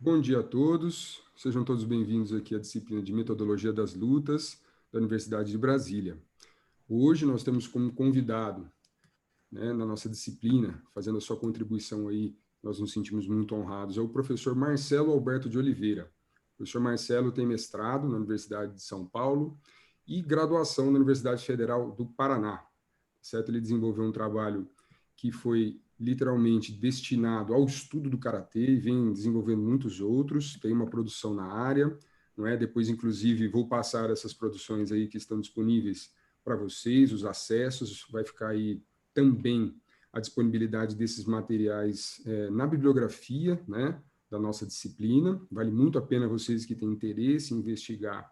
Bom dia a todos, sejam todos bem-vindos aqui à disciplina de Metodologia das Lutas da Universidade de Brasília. Hoje nós temos como convidado, na nossa disciplina, fazendo a sua contribuição aí, nós nos sentimos muito honrados, é o professor Marcelo Alberto de Oliveira. O professor Marcelo tem mestrado na Universidade de São Paulo e graduação na Universidade Federal do Paraná, certo? Ele desenvolveu um trabalho que foi literalmente destinado ao estudo do karatê e vem desenvolvendo muitos outros, tem uma produção na área, não é? Depois, inclusive, vou passar essas produções aí que estão disponíveis para vocês, os acessos, vai ficar aí também a disponibilidade desses materiais na bibliografia, né, da nossa disciplina. Vale muito a pena vocês que têm interesse em investigar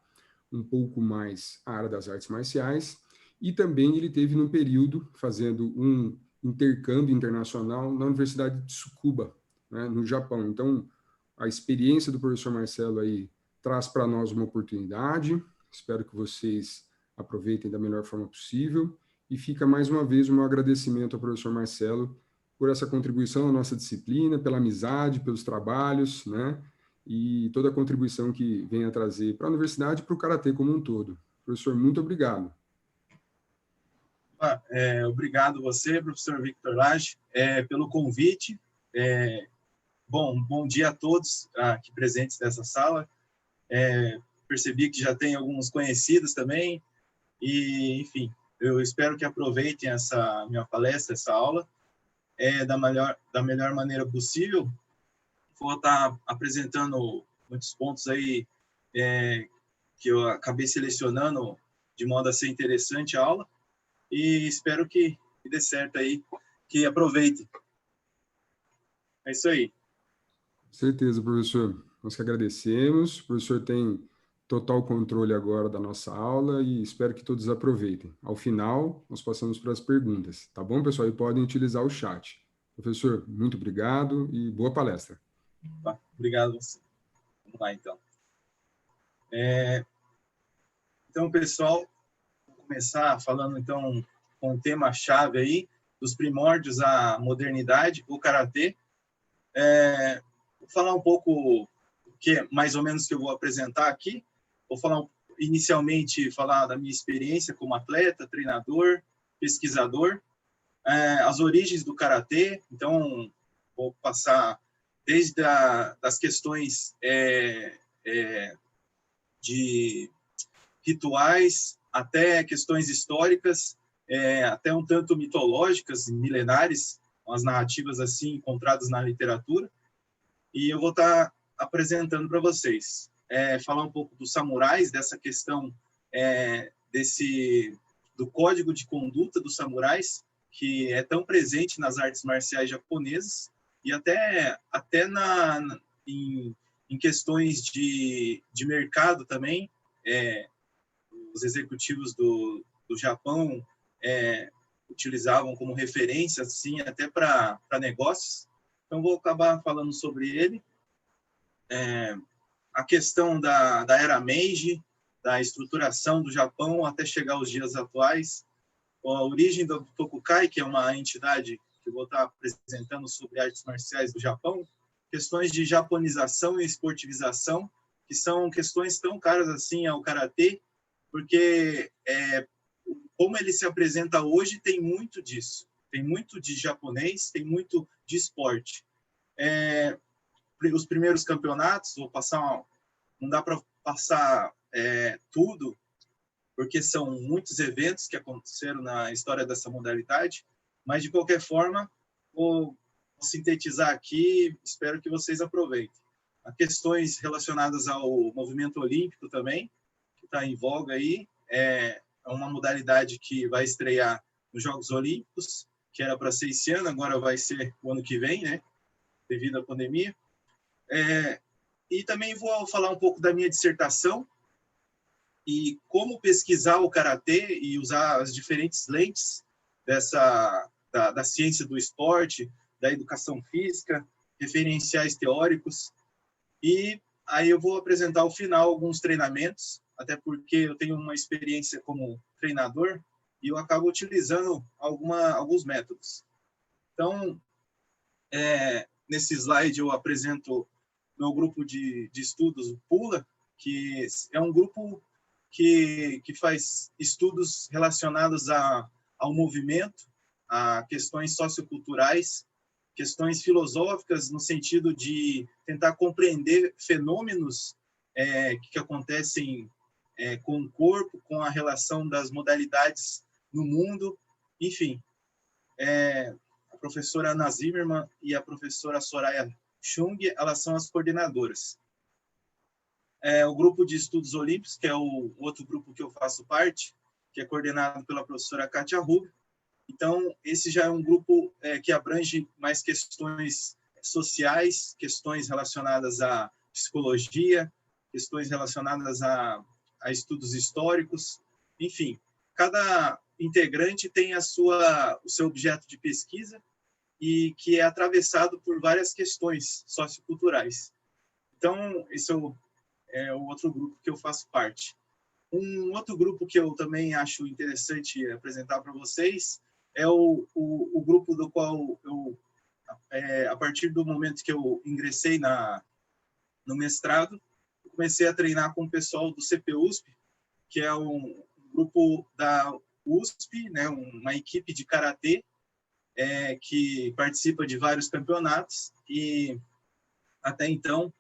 um pouco mais a área das artes marciais. E também ele teve num período fazendo um intercâmbio internacional na Universidade de Tsukuba, né, no Japão. Então, a experiência do professor Marcelo aí traz para nós uma oportunidade. Espero que vocês aproveitem da melhor forma possível. E fica mais uma vez o meu agradecimento ao professor Marcelo por essa contribuição à nossa disciplina, pela amizade, pelos trabalhos, né? E toda a contribuição que vem a trazer para a universidade e para o karatê como um todo. Professor, muito obrigado. Obrigado você, professor Victor Lage, pelo convite. Bom dia a todos aqui presentes nessa sala. Percebi que já tem alguns conhecidos também, e, enfim, eu espero que aproveitem essa minha palestra, essa aula, da melhor maneira possível. Vou estar apresentando muitos pontos aí que eu acabei selecionando de modo a ser interessante a aula, e espero que dê certo aí, que aproveitem. É isso aí. Com certeza, professor. Nós que agradecemos. O professor tem total controle agora da nossa aula e espero que todos aproveitem. Ao final, nós passamos para as perguntas, tá bom, pessoal? E podem utilizar o chat. Professor, muito obrigado e boa palestra. Obrigado. Vamos lá, então. Então, pessoal, vou começar falando, então, com o tema-chave aí, dos primórdios à modernidade, o karatê. Vou falar um pouco, mais ou menos, que eu vou apresentar aqui. Vou falar, inicialmente, falar da minha experiência como atleta, treinador, pesquisador, as origens do karatê. Então, vou passar desde das questões de rituais até questões históricas, até um tanto mitológicas, milenares, umas narrativas assim encontradas na literatura. E eu vou estar apresentando para vocês. Falar um pouco dos samurais, dessa questão do código de conduta dos samurais, que é tão presente nas artes marciais japonesas, e até em questões de mercado também. Os executivos do Japão utilizavam como referência, assim, até para negócios. Então, vou acabar falando sobre ele. A questão da era Meiji, da estruturação do Japão até chegar aos dias atuais. A origem do Tokukai, que é uma entidade que eu vou estar apresentando sobre artes marciais do Japão. Questões de japonização e esportivização, que são questões tão caras assim ao karatê, porque como ele se apresenta hoje tem muito disso. Tem muito de japonês, tem muito de esporte. Os primeiros campeonatos, não dá para passar tudo, porque são muitos eventos que aconteceram na história dessa modalidade, mas, de qualquer forma, vou sintetizar aqui, espero que vocês aproveitem. Há questões relacionadas ao movimento olímpico também, que está em voga aí, é uma modalidade que vai estrear nos Jogos Olímpicos, que era para ser esse ano, agora vai ser o ano que vem, né, devido à pandemia. E também vou falar um pouco da minha dissertação e como pesquisar o karatê e usar as diferentes lentes da ciência do esporte, da educação física, referenciais teóricos. E aí eu vou apresentar ao final alguns treinamentos, até porque eu tenho uma experiência como treinador e eu acabo utilizando alguns métodos. Então, nesse slide eu apresento meu grupo de estudos, o PULA, que é um grupo que faz estudos relacionados ao movimento, a questões socioculturais, questões filosóficas, no sentido de tentar compreender fenômenos que acontecem com o corpo, com a relação das modalidades no mundo, enfim. A professora Ana Zimmermann e a professora Soraya Chung, elas são as coordenadoras. O grupo de estudos olímpicos, que é o outro grupo que eu faço parte, que é coordenado pela professora Kátia Rubio. Então, esse já é um grupo que abrange mais questões sociais, questões relacionadas à psicologia, questões relacionadas a estudos históricos, enfim. Cada integrante tem o seu objeto de pesquisa e que é atravessado por várias questões socioculturais. Então, esse é o outro grupo que eu faço parte. Um outro grupo que eu também acho interessante apresentar para vocês é o grupo do qual eu, a partir do momento que eu ingressei no mestrado, comecei a treinar com o pessoal do CPUSP, que é um grupo da USP, né, uma equipe de karatê que participa de vários campeonatos, e até então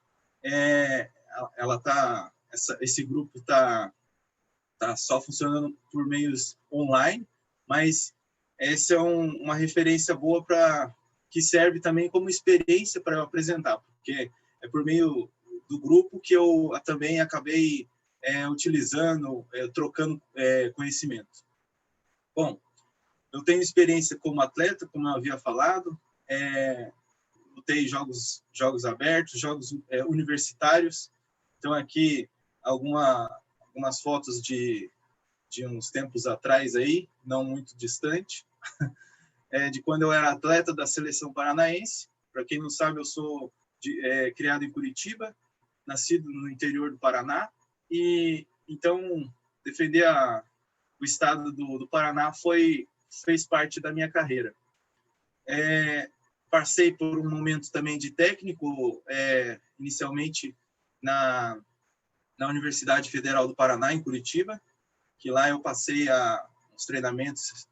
esse grupo está só funcionando por meios online, mas essa é uma referência boa que serve também como experiência para eu apresentar, porque é por meio do grupo que eu também acabei utilizando, trocando conhecimento. Bom, eu tenho experiência como atleta, como eu havia falado, lutei jogos abertos, jogos universitários. Então, aqui, algumas fotos de uns tempos atrás, aí, não muito distante, de quando eu era atleta da seleção paranaense. Para quem não sabe, eu sou criado em Curitiba, nascido no interior do Paraná, e então defender o estado do Paraná fez parte da minha carreira. Passei por um momento também de técnico, inicialmente na Universidade Federal do Paraná, em Curitiba, que lá eu passei os treinamentos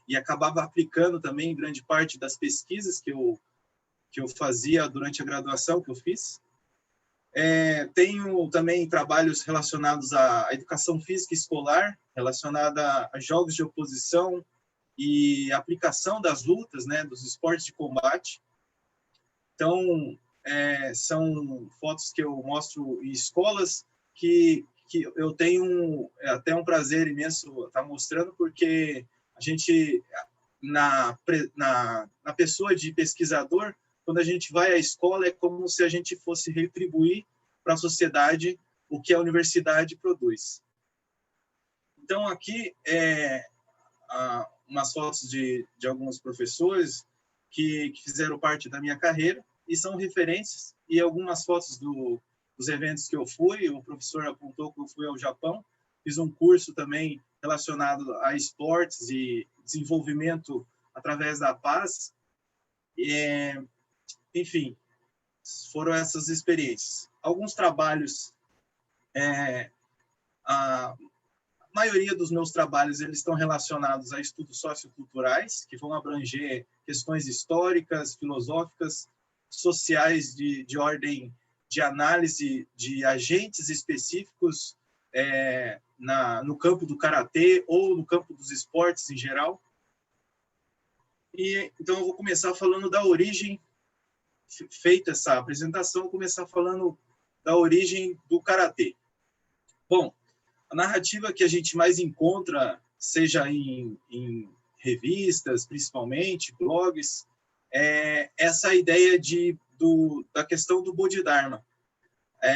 e acabava aplicando também grande parte das pesquisas que eu fazia durante a graduação que eu fiz. Tenho também trabalhos relacionados à educação física escolar, relacionada a jogos de oposição e aplicação das lutas, né, dos esportes de combate. Então, são fotos que eu mostro em escolas que eu tenho até um prazer imenso estar mostrando, porque a gente, na pessoa de pesquisador, quando a gente vai à escola, é como se a gente fosse retribuir para a sociedade o que a universidade produz. Então, aqui umas fotos de alguns professores que fizeram parte da minha carreira e são referências, e algumas fotos dos eventos que eu fui. O professor apontou que eu fui ao Japão, fiz um curso também relacionado a esportes e desenvolvimento através da paz. Enfim, foram essas experiências. Alguns trabalhos, a maioria dos meus trabalhos, eles estão relacionados a estudos socioculturais, que vão abranger questões históricas, filosóficas, sociais, de ordem de análise de agentes específicos no campo do karatê ou no campo dos esportes em geral. Então, eu vou começar falando da origem. Feita essa apresentação, vou começar falando da origem do karatê. Bom, a narrativa que a gente mais encontra, seja em revistas, principalmente, blogs, é essa ideia da questão do Bodhidharma,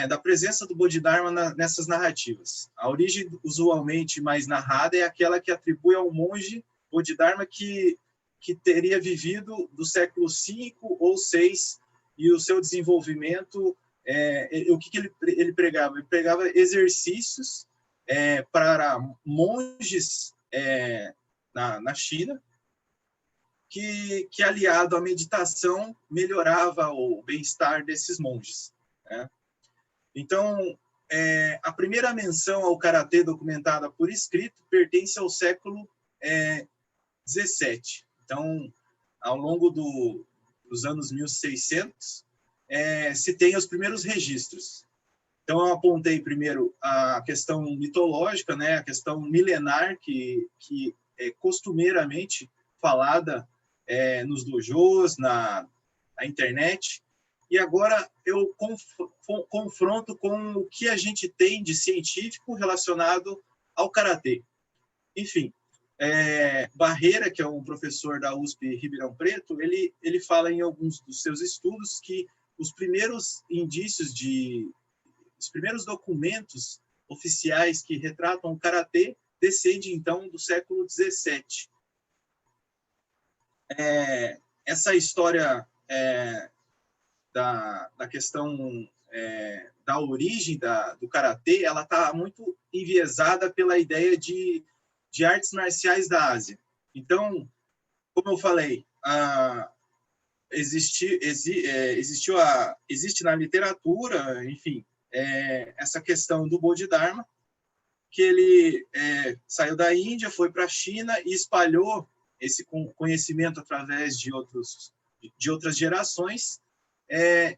da presença do Bodhidharma nessas narrativas. A origem, usualmente mais narrada, é aquela que atribui ao monge Bodhidharma que teria vivido do século V ou VI, e o seu desenvolvimento, o que ele pregava? Ele pregava exercícios para monges na China, que aliado à meditação melhorava o bem-estar desses monges. né? Então, a primeira menção ao karatê documentada por escrito pertence ao século XVII. Então, ao longo dos anos 1600, se tem os primeiros registros. Então, eu apontei primeiro a questão mitológica, né, a questão milenar, que é costumeiramente falada nos dojos, na internet. E agora eu confronto com o que a gente tem de científico relacionado ao karatê. Enfim, Barreira, que é um professor da USP Ribeirão Preto, ele fala em alguns dos seus estudos que os primeiros indícios os primeiros documentos oficiais que retratam o karatê descendem, então, do século XVII. Essa história da questão da origem do karatê, ela está muito enviesada pela ideia de artes marciais da Ásia. Então, como eu falei, existe na literatura, enfim, essa questão do Bodhidharma, que ele saiu da Índia, foi para a China e espalhou esse conhecimento através de outras gerações,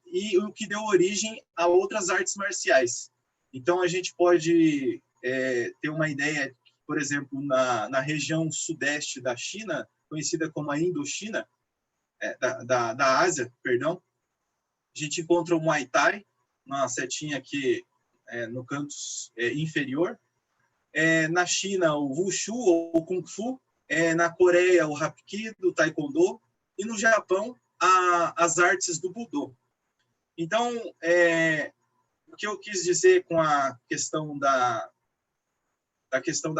e o que deu origem a outras artes marciais. Então, a gente pode ter uma ideia, por exemplo, na região sudeste da China, conhecida como a Indochina, da Ásia, perdão, a gente encontra o Muay Thai, uma setinha aqui no canto inferior. Na China, o Wushu ou Kung Fu. Na Coreia, o Hapkido, o Taekwondo. E no Japão, as artes do Budô. Então, o que eu quis dizer com a questão da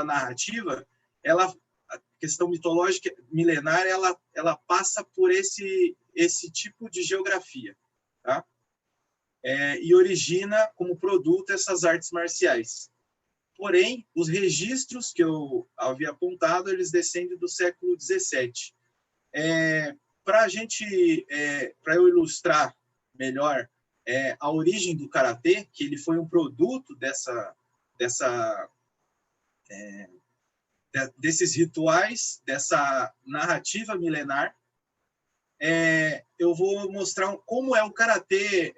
narrativa, a questão mitológica milenar, ela passa por esse tipo de geografia, tá? E origina como produto essas artes marciais. Porém, os registros que eu havia apontado, eles descendem do século XVII. Para eu ilustrar melhor a origem do karatê, que ele foi um produto desses rituais, dessa narrativa milenar, eu vou mostrar como é o karatê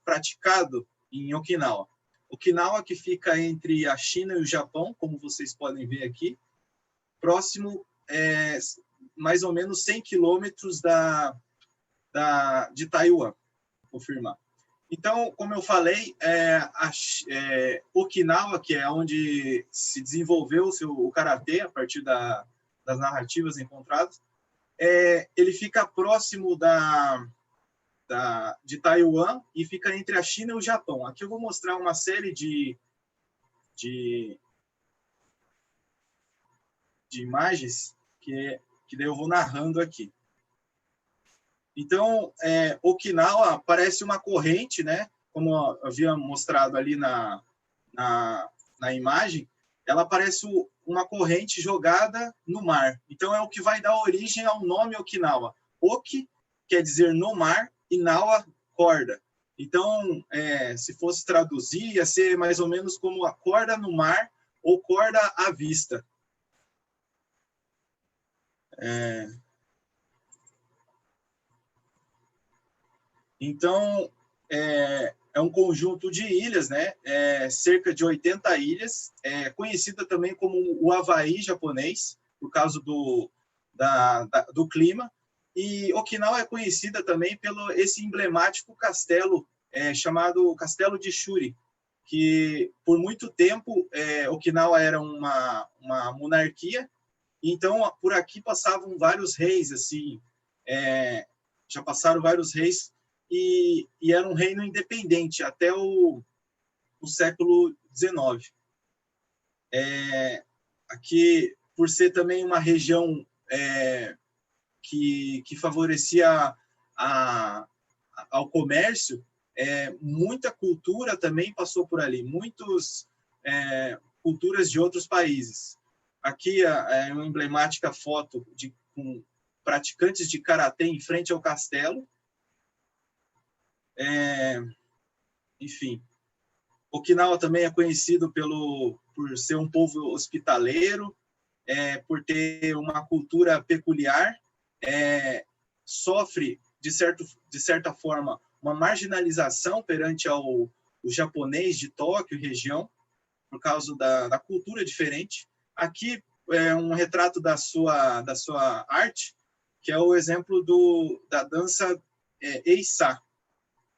praticado em Okinawa. Okinawa, que fica entre a China e o Japão, como vocês podem ver aqui, próximo, mais ou menos 100 quilômetros de Taiwan, vou confirmar. Então, como eu falei, Okinawa, que é onde se desenvolveu o karatê a partir das narrativas encontradas, ele fica próximo de Taiwan e fica entre a China e o Japão. Aqui eu vou mostrar uma série de imagens que daí eu vou narrando aqui. Então, Okinawa parece uma corrente, né? Como eu havia mostrado ali na imagem, ela parece uma corrente jogada no mar. Então, é o que vai dar origem ao nome Okinawa. Oki quer dizer no mar e Nawa, corda. Então, se fosse traduzir, ia ser mais ou menos como a corda no mar ou corda à vista. Então, é um conjunto de ilhas, né? Cerca de 80 ilhas, conhecida também como o Havaí japonês, por causa do clima. E Okinawa é conhecida também pelo esse emblemático castelo chamado Castelo de Shuri, que por muito tempo Okinawa era uma monarquia. Então, por aqui passavam vários reis, assim, já passaram vários reis, e era um reino independente até o século XIX. Aqui, por ser também uma região que favorecia ao comércio, muita cultura também passou por ali, muitas culturas de outros países. Aqui é uma emblemática foto com praticantes de karatê em frente ao castelo. enfim. Okinawa também é conhecido por ser um povo hospitaleiro, por ter uma cultura peculiar, sofre, de certa forma, uma marginalização perante o japonês de Tóquio e região, por causa da cultura diferente. Aqui é um retrato da sua arte, que é o exemplo da dança Eisá.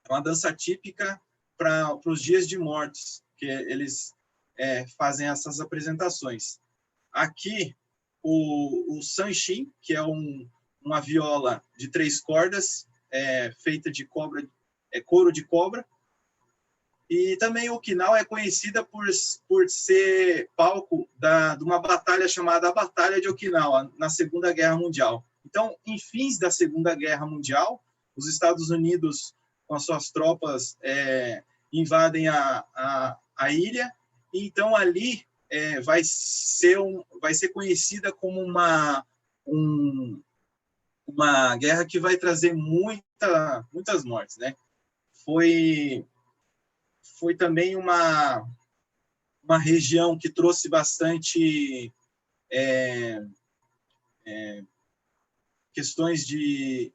É uma dança típica para os dias de mortos, que eles fazem essas apresentações. Aqui, o sanshin, que é uma viola de 3 cordas, feita de couro de cobra. E também Okinawa é conhecida por ser palco de uma batalha chamada a Batalha de Okinawa, na Segunda Guerra Mundial. Então, em fins da Segunda Guerra Mundial, os Estados Unidos, com as suas tropas, invadem a ilha, e então ali vai ser conhecida como uma guerra que vai trazer muitas mortes, né? Foi também uma região que trouxe bastante questões de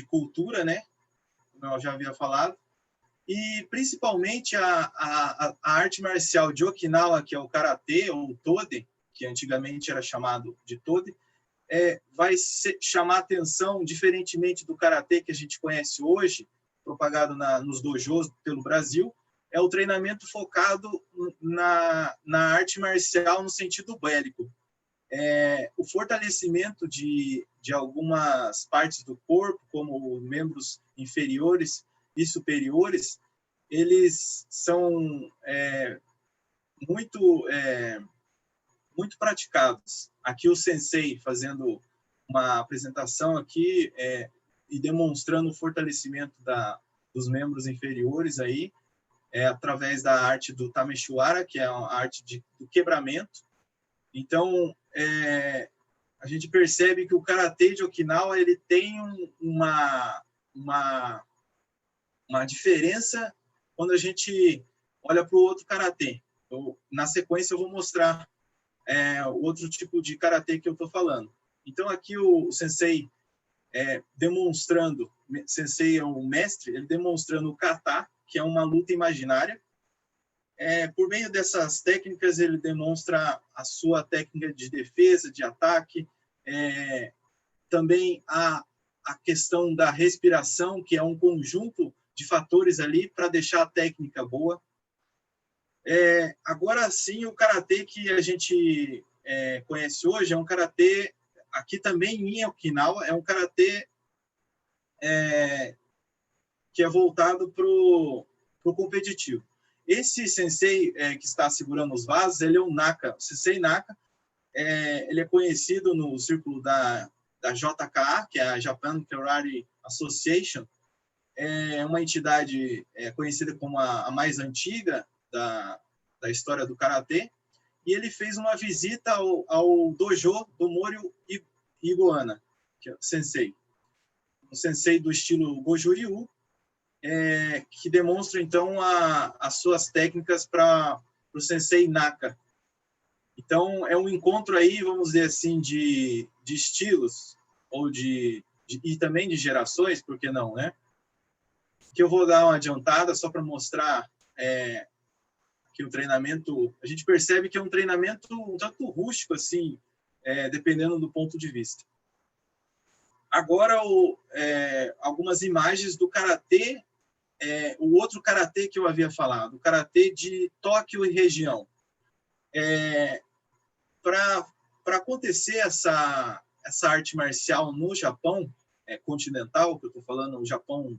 cultura, né? Como eu já havia falado. E, principalmente, a arte marcial de Okinawa, que é o Karatê, ou Tode, que antigamente era chamado de Tode, vai chamar atenção, diferentemente do Karatê que a gente conhece hoje, propagado nos dojos pelo Brasil, é o treinamento focado na arte marcial no sentido bélico. O fortalecimento de algumas partes do corpo, como membros inferiores e superiores, eles são muito praticados. Aqui o sensei fazendo uma apresentação aqui e demonstrando o fortalecimento dos membros inferiores aí, através da arte do Tameshiwara, que é a arte do quebramento. Então, a gente percebe que o Karatê de Okinawa ele tem uma diferença quando a gente olha para o outro Karatê. Na sequência, eu vou mostrar o outro tipo de Karatê que eu estou falando. Então, aqui o sensei demonstrando, sensei é um mestre, ele demonstrando o kata, que é uma luta imaginária. Por meio dessas técnicas, ele demonstra a sua técnica de defesa, de ataque, também a questão da respiração, que é um conjunto de fatores ali para deixar a técnica boa. Agora sim, o karatê que a gente conhece hoje é um karatê, aqui também em Okinawa, é um karatê que é voltado para o competitivo. Esse sensei que está segurando os vasos, ele é o Naka, o sensei Naka. Ele é conhecido no círculo da JKA, que é a Japan Karate Association. É uma entidade conhecida como a mais antiga da história do karatê. E ele fez uma visita ao dojo do Moryu Iguana, que é o sensei. Um sensei do estilo Goju-ryu, que demonstra, então, as suas técnicas para o sensei Naka. Então, é um encontro aí, vamos dizer assim, de estilos, ou e também de gerações, por que não, né? Que eu vou dar uma adiantada só para mostrar que o treinamento, a gente percebe que é um treinamento um tanto rústico, assim, dependendo do ponto de vista. Agora, algumas imagens do karatê, o outro karatê que eu havia falado, o karatê de Tóquio e região. Para acontecer essa arte marcial no Japão continental, que eu estou falando, o Japão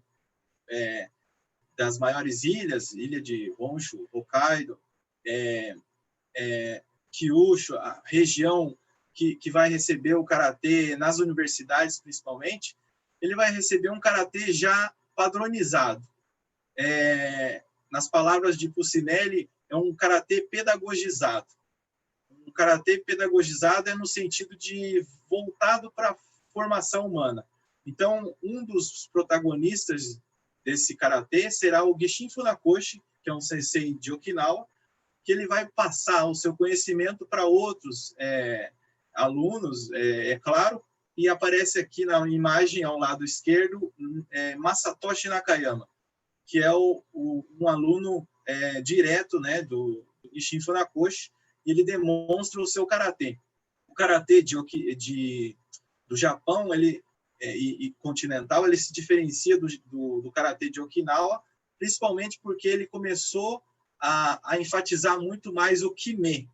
das maiores ilhas, ilha de Honshu, Hokkaido, Kyushu, a região que vai receber o karatê nas universidades, principalmente, ele vai receber um karatê já padronizado. Nas palavras de Pucinelli, é um karatê pedagogizado. Um karatê pedagogizado é no sentido de voltado para a formação humana. Então, um dos protagonistas desse karatê será o Gishin Funakoshi, que é um sensei de Okinawa, que ele vai passar o seu conhecimento para outros alunos, é claro, e aparece aqui na imagem ao lado esquerdo Masatoshi Nakayama, que é um aluno direto, né, do Gishin Funakoshi, e ele demonstra o seu karatê. O karatê do Japão, e continental, ele se diferencia do karatê de Okinawa, principalmente porque ele começou a enfatizar muito mais o kime,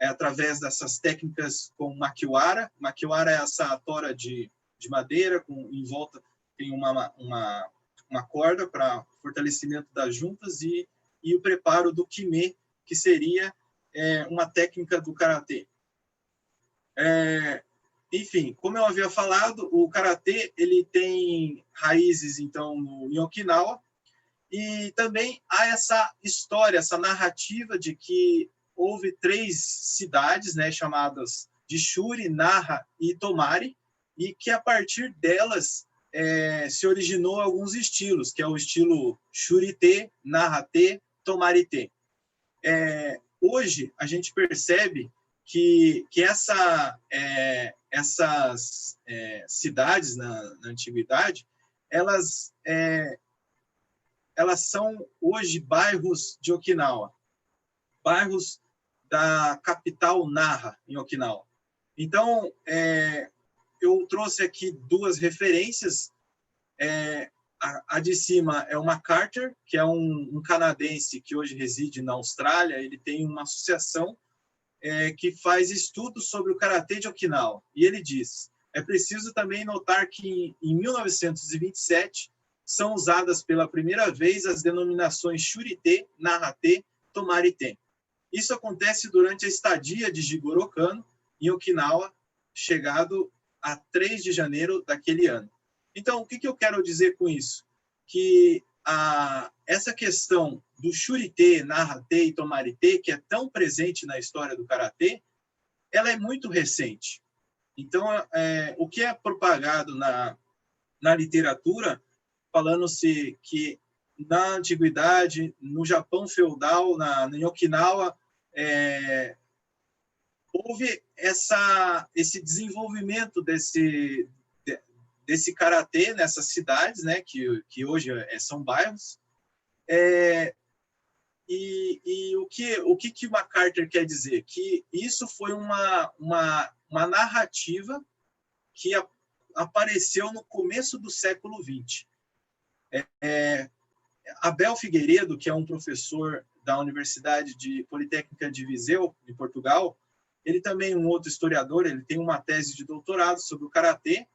através dessas técnicas com makiwara. Makiwara é essa tora de madeira, em volta tem uma corda para fortalecimento das juntas, e o preparo do kime, que seria uma técnica do karatê. Enfim, como eu havia falado, o karatê ele tem raízes então em Okinawa, e também há essa história, essa narrativa de que houve 3 cidades, né, chamadas de Shuri, Naha e Tomari, e que a partir delas se originou alguns estilos, que é o estilo Shuri-te, Naha-te, Tomari-te. Hoje a gente percebe que essas cidades na antiguidade, elas são hoje bairros de Okinawa, bairros da capital Naha, em Okinawa. Então, eu trouxe aqui 2 referências. A de cima é o MacArthur, que é um canadense que hoje reside na Austrália. Ele tem uma associação que faz estudos sobre o karatê de Okinawa. E ele diz: é preciso também notar que em 1927 são usadas pela primeira vez as denominações Shuri-te, Naha-te, Tomari-te. Isso acontece durante a estadia de Jigoro Kano em Okinawa, chegado a 3 de janeiro daquele ano. Então, o que eu quero dizer com isso? Que essa questão do Shuri-te, Naha-te e Tomari-te, que é tão presente na história do karatê, ela é muito recente. Então, o que é propagado na literatura, falando-se que na antiguidade, no Japão feudal, em Okinawa, houve esse desenvolvimento desse karatê nessas cidades, né, que hoje são bairros. E o que MacArthur quer dizer? Que isso foi uma narrativa que apareceu no começo do século XX. Abel Figueiredo, que é um professor da Universidade Politécnica de Viseu, em Portugal, ele também é um outro historiador, ele tem uma tese de doutorado sobre o karatê,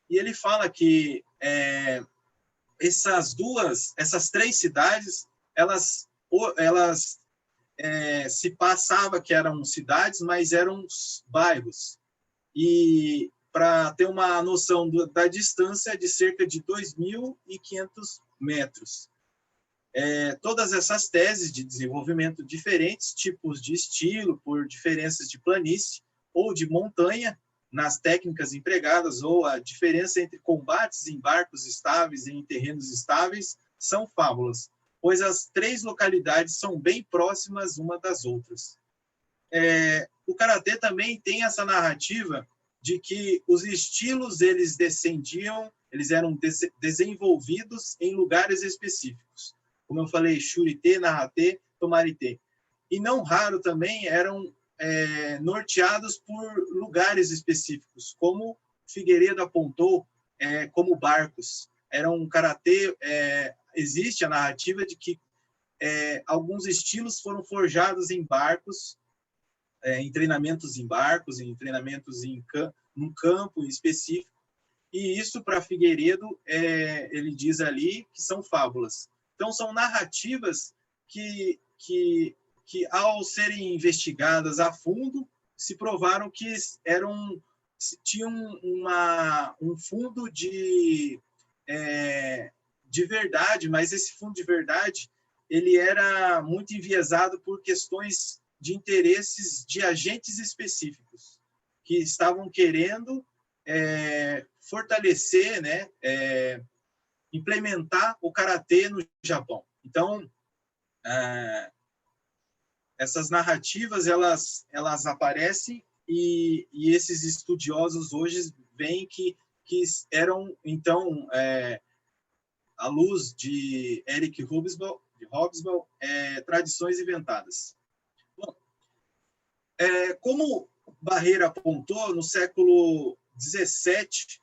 e ele fala que essas 3 cidades, elas se passava que eram cidades, mas eram bairros. E para ter uma noção da distância, de cerca de 2.500 metros. Todas essas teses de desenvolvimento, diferentes tipos de estilo, por diferenças de planície ou de montanha nas técnicas empregadas, ou a diferença entre combates em barcos estáveis e em terrenos estáveis, são fábulas, pois as 3 localidades são bem próximas uma das outras. O karatê também tem essa narrativa de que os estilos eles eram desenvolvidos em lugares específicos. Como eu falei, Shuri-te, Naha-te, Tomari-te. E não raro também eram norteados por lugares específicos, como Figueiredo apontou, como barcos. Era um karatê, existe a narrativa de que alguns estilos foram forjados em barcos, em treinamentos em barcos, em treinamentos num campo específico. E isso, para Figueiredo, ele diz ali que são fábulas. Então, são narrativas que ao serem investigadas a fundo, se provaram que tinham um fundo de verdade, mas esse fundo de verdade ele era muito enviesado por questões de interesses de agentes específicos que estavam querendo fortalecer, né, implementar o karatê no Japão. Então, essas narrativas elas aparecem e esses estudiosos hoje veem que eram, então, à luz de Eric Hobsbawm, tradições inventadas. Bom, como Barreira apontou, no século XVII,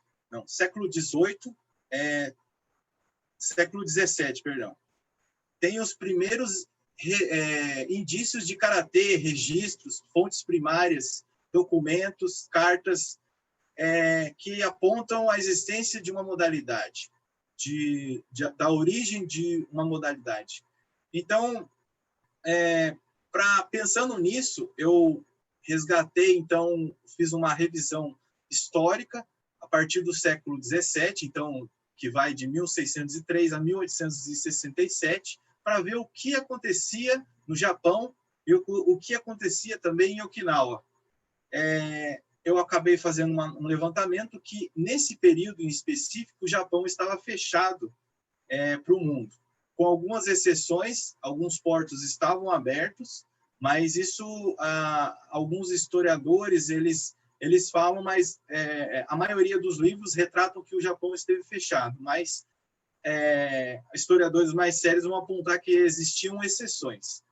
tem os primeiros indícios de karatê, registros, fontes primárias, documentos, cartas, que apontam a existência de uma modalidade, da origem de uma modalidade. Então, pensando nisso, eu resgatei, então, fiz uma revisão histórica a partir do século XVII, então, que vai de 1603 a 1867, para ver o que acontecia no Japão e o que acontecia também em Okinawa. Eu acabei fazendo um levantamento que, nesse período em específico, o Japão estava fechado para o mundo. Com algumas exceções, alguns portos estavam abertos, mas isso, alguns historiadores, eles falam, mas a maioria dos livros retratam que o Japão esteve fechado, mas historiadores mais sérios vão apontar que existiam exceções,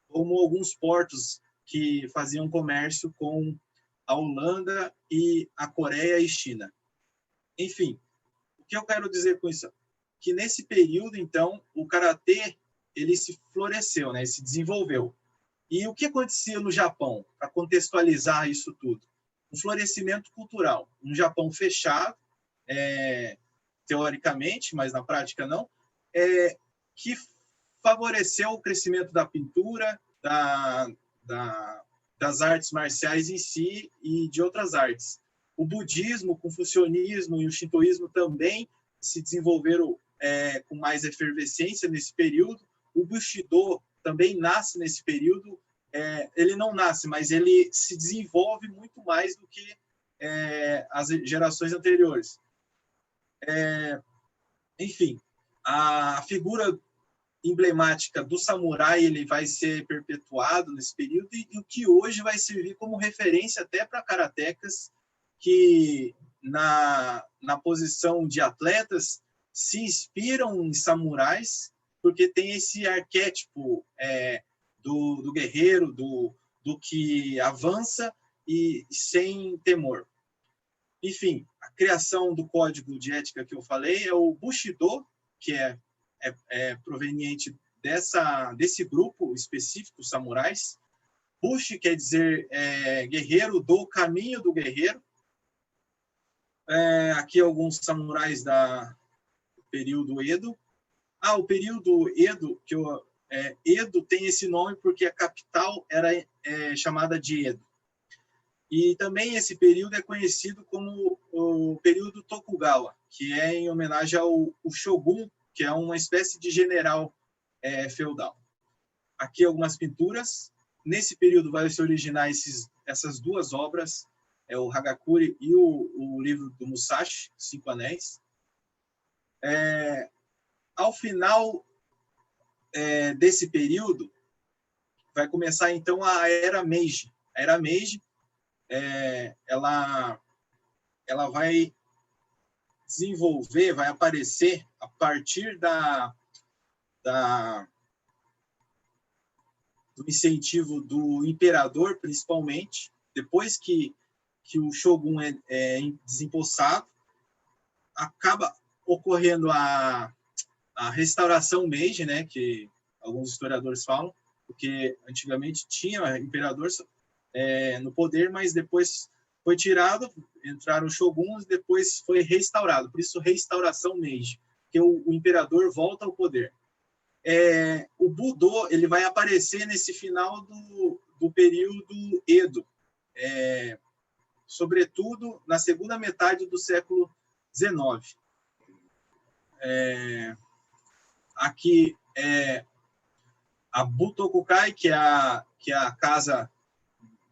como alguns portos que faziam comércio com a Holanda e a Coreia e China. Enfim, o que eu quero dizer com isso? Que nesse período, então, o karatê ele se floresceu, né? Se desenvolveu. E o que acontecia no Japão, para contextualizar isso tudo? Um florescimento cultural. Um Japão fechado, teoricamente, mas na prática não, que favoreceu o crescimento da pintura, das artes marciais em si e de outras artes. O budismo, o confucionismo e o shintoísmo também se desenvolveram com mais efervescência nesse período. O Bushido também nasce nesse período. Ele não nasce, mas ele se desenvolve muito mais do que as gerações anteriores. Enfim, a figura emblemática do samurai ele vai ser perpetuado nesse período e o que hoje vai servir como referência até para karatecas que na posição de atletas se inspiram em samurais porque tem esse arquétipo do guerreiro, do que avança e sem temor. Enfim, a criação do código de ética que eu falei é o Bushido, que é proveniente desse grupo específico, samurais. Bushi quer dizer guerreiro, do caminho do guerreiro. Aqui alguns samurais do período Edo. O período Edo, Edo tem esse nome porque a capital era chamada de Edo. E também esse período é conhecido como o período Tokugawa, que é em homenagem ao Shogun, que é uma espécie de general feudal. Aqui algumas pinturas. Nesse período vai se originar essas duas obras, o Hagakure e o livro do Musashi, Cinco Anéis. Ao final desse período, vai começar então a Era Meiji. A Era Meiji ela vai desenvolver, vai aparecer a partir do incentivo do imperador, principalmente, depois que o Shogun é desempossado, acaba ocorrendo a restauração Meiji, né, que alguns historiadores falam, porque antigamente tinha imperador no poder, mas depois foi tirado, entraram os shoguns, depois foi restaurado. Por isso, restauração Meiji, que o imperador volta ao poder. O Budo ele vai aparecer nesse final do período Edo, sobretudo na segunda metade do século XIX. Aqui a Butokukai, que é a casa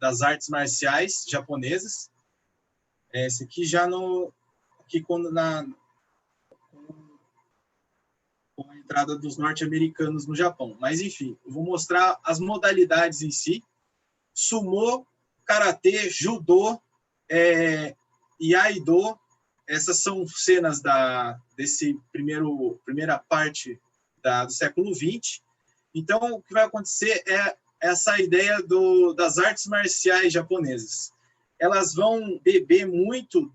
das artes marciais japonesas. Esse aqui já aqui quando entrada dos norte-americanos no Japão. Mas, enfim, eu vou mostrar as modalidades em si. Sumô, karatê, judô e aido. Essas são cenas desse primeira parte do século XX. Então, o que vai acontecer é essa ideia das artes marciais japonesas. Elas vão beber muito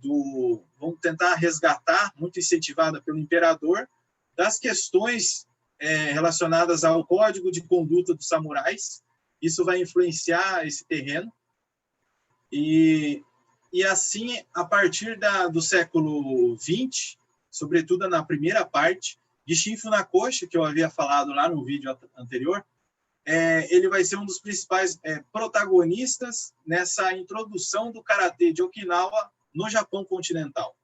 vão tentar resgatar, muito incentivada pelo imperador, das questões relacionadas ao código de conduta dos samurais. Isso vai influenciar esse terreno. E assim, a partir do século XX, sobretudo na primeira parte, Gishin Funakoshi, que eu havia falado lá no vídeo anterior, ele vai ser um dos principais protagonistas nessa introdução do karatê de Okinawa no Japão continental.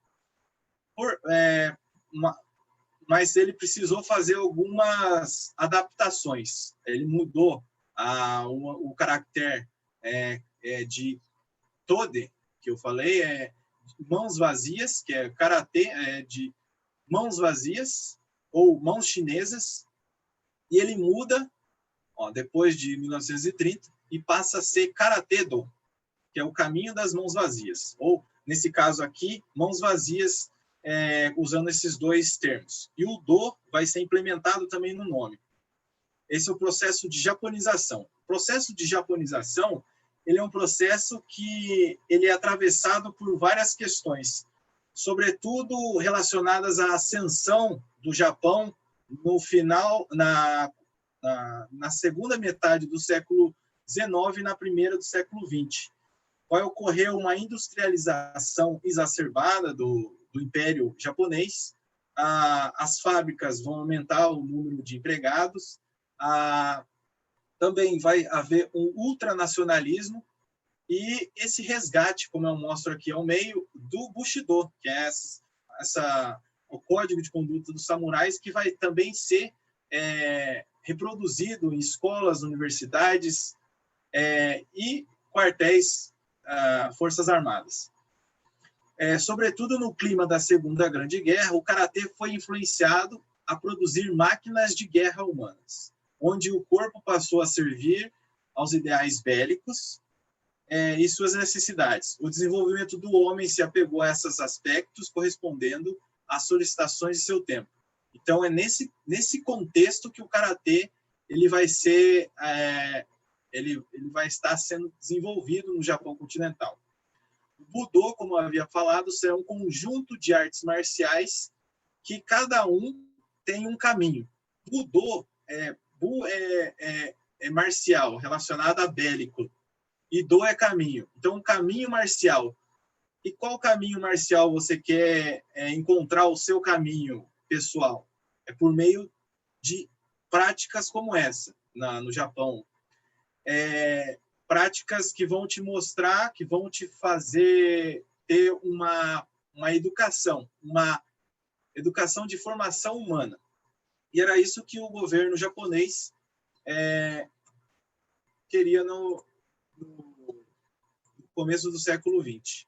Mas ele precisou fazer algumas adaptações. Ele mudou o caractere de Tode, que eu falei, mãos vazias, que é karatê de mãos vazias, ou mãos chinesas, e ele muda depois de 1930 e passa a ser karatê-do, que é o caminho das mãos vazias, ou, nesse caso aqui, mãos vazias, usando esses dois termos. E o do vai ser implementado também no nome. Esse é o processo de japonização. O processo de japonização, ele é um processo que ele é atravessado por várias questões, sobretudo relacionadas à ascensão do Japão no final, na segunda metade do século XIX e na primeira do século XX. Vai ocorrer uma industrialização exacerbada do Império Japonês, as fábricas vão aumentar o número de empregados, também vai haver um ultranacionalismo e esse resgate, como eu mostro aqui ao meio, do Bushido, que é o código de conduta dos samurais, que vai também ser reproduzido em escolas, universidades e quartéis, Forças Armadas. Sobretudo no clima da Segunda Grande Guerra, o karatê foi influenciado a produzir máquinas de guerra humanas, onde o corpo passou a servir aos ideais bélicos e suas necessidades. O desenvolvimento do homem se apegou a esses aspectos, correspondendo às solicitações de seu tempo. Então, é nesse contexto que o karatê ele vai estar sendo desenvolvido no Japão continental. O Budô, como eu havia falado, é um conjunto de artes marciais que cada um tem um caminho. Bu é marcial, relacionado a bélico, e Do é caminho. Então, um caminho marcial. E qual caminho marcial você quer encontrar o seu caminho pessoal? É por meio de práticas como essa, no Japão. Práticas que vão te mostrar, que vão te fazer ter uma educação de formação humana. E era isso que o governo japonês queria no começo do século XX.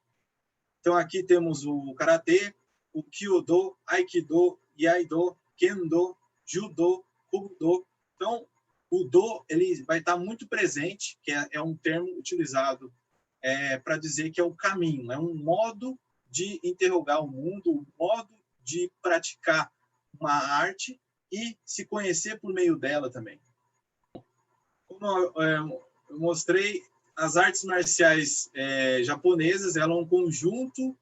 Então, aqui temos o karatê, o kyudo, aikido, iaido, kendo, judo, kobudo. Então, o do ele vai estar muito presente, que é um termo utilizado para dizer que é o caminho, é um modo de interrogar o mundo, um modo de praticar uma arte e se conhecer por meio dela também. Como eu mostrei, as artes marciais japonesas, ela é um conjunto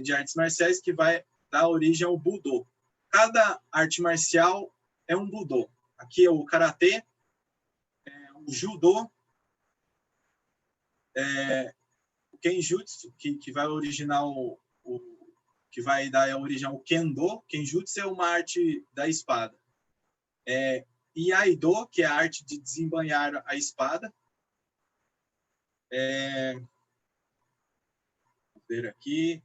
de artes marciais que vai dar origem ao Budô. Cada arte marcial é um Budô. Aqui é o karatê, o judô, o kenjutsu, que vai originar que vai dar origem ao kendo. Kenjutsu é uma arte da espada. E aido, que é a arte de desembainhar a espada. Vou ver aqui.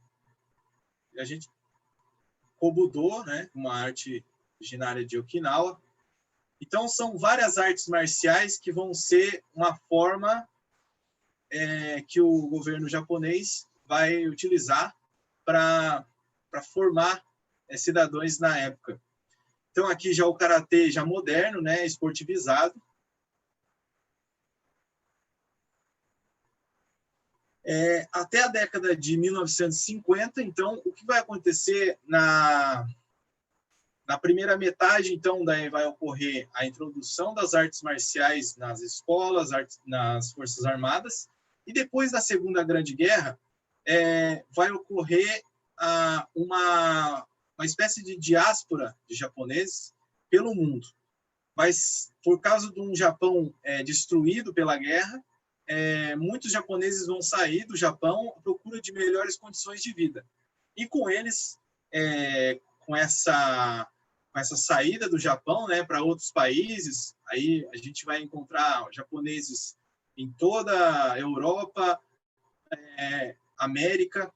Kobudo, né? Uma arte originária de Okinawa. Então, são várias artes marciais que vão ser uma forma que o governo japonês vai utilizar para formar cidadãos na época. Então, aqui já o karatê já moderno, né, esportivizado. Até a década de 1950, então, o que vai acontecer na primeira metade, então, daí vai ocorrer a introdução das artes marciais nas escolas, nas Forças Armadas, e depois da Segunda Grande Guerra, vai ocorrer uma espécie de diáspora de japoneses pelo mundo. Mas, por causa de um Japão destruído pela guerra, muitos japoneses vão sair do Japão à procura de melhores condições de vida. E com eles, com essa saída do Japão, né, para outros países, aí a gente vai encontrar japoneses em toda a Europa, América,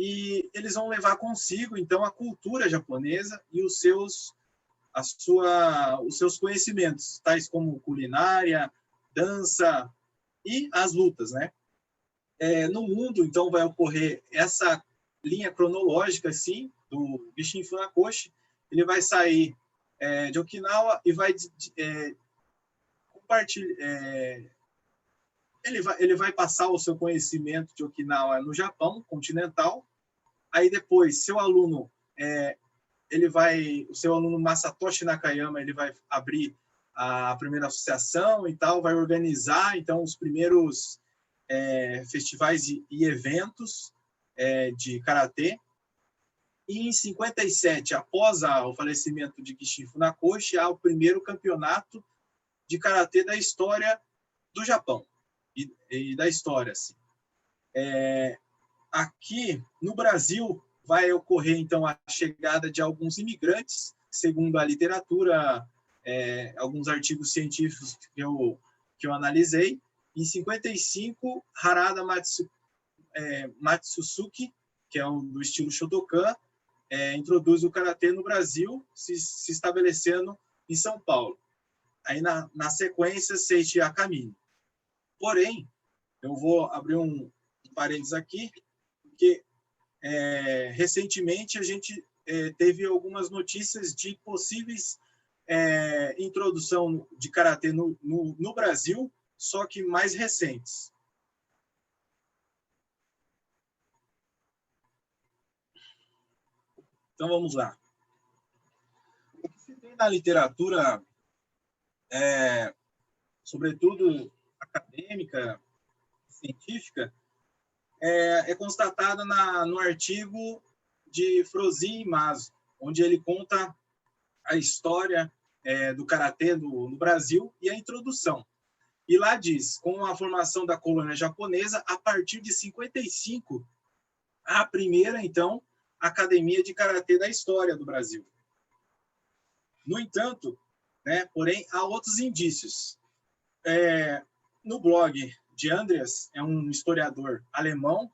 e eles vão levar consigo, então, a cultura japonesa e os seus conhecimentos, tais como culinária, dança e as lutas, né? No mundo, então, vai ocorrer essa linha cronológica, assim, do Gishin Funakoshi. Ele vai sair de Okinawa e vai compartilhar. Ele vai passar o seu conhecimento de Okinawa no Japão continental. Aí depois, o seu aluno Masatoshi Nakayama, ele vai abrir a primeira associação e tal, vai organizar então os primeiros festivais e eventos de karatê. E em 57, após o falecimento de Gishin Funakoshi, há o primeiro campeonato de karatê da história do Japão e da história, assim. Aqui no Brasil vai ocorrer então a chegada de alguns imigrantes, segundo a literatura, alguns artigos científicos que eu analisei. Em 55, Harada Matsusuke, que é do estilo Shotokan, introduz o karatê no Brasil, se estabelecendo em São Paulo. Aí na sequência, Seiichi Akamine. Porém, eu vou abrir um parênteses aqui, porque recentemente a gente teve algumas notícias de possíveis introdução de karatê no Brasil, só que mais recentes. Então vamos lá. O que se tem na literatura, sobretudo acadêmica, científica, é constatada no artigo de Frosin Mazo, onde ele conta a história do karatê no Brasil e a introdução. E lá diz, com a formação da colônia japonesa, a partir de 55, a primeira, então, academia de karatê da história do Brasil. No entanto, porém, há outros indícios. No blog de Andreas, é um historiador alemão,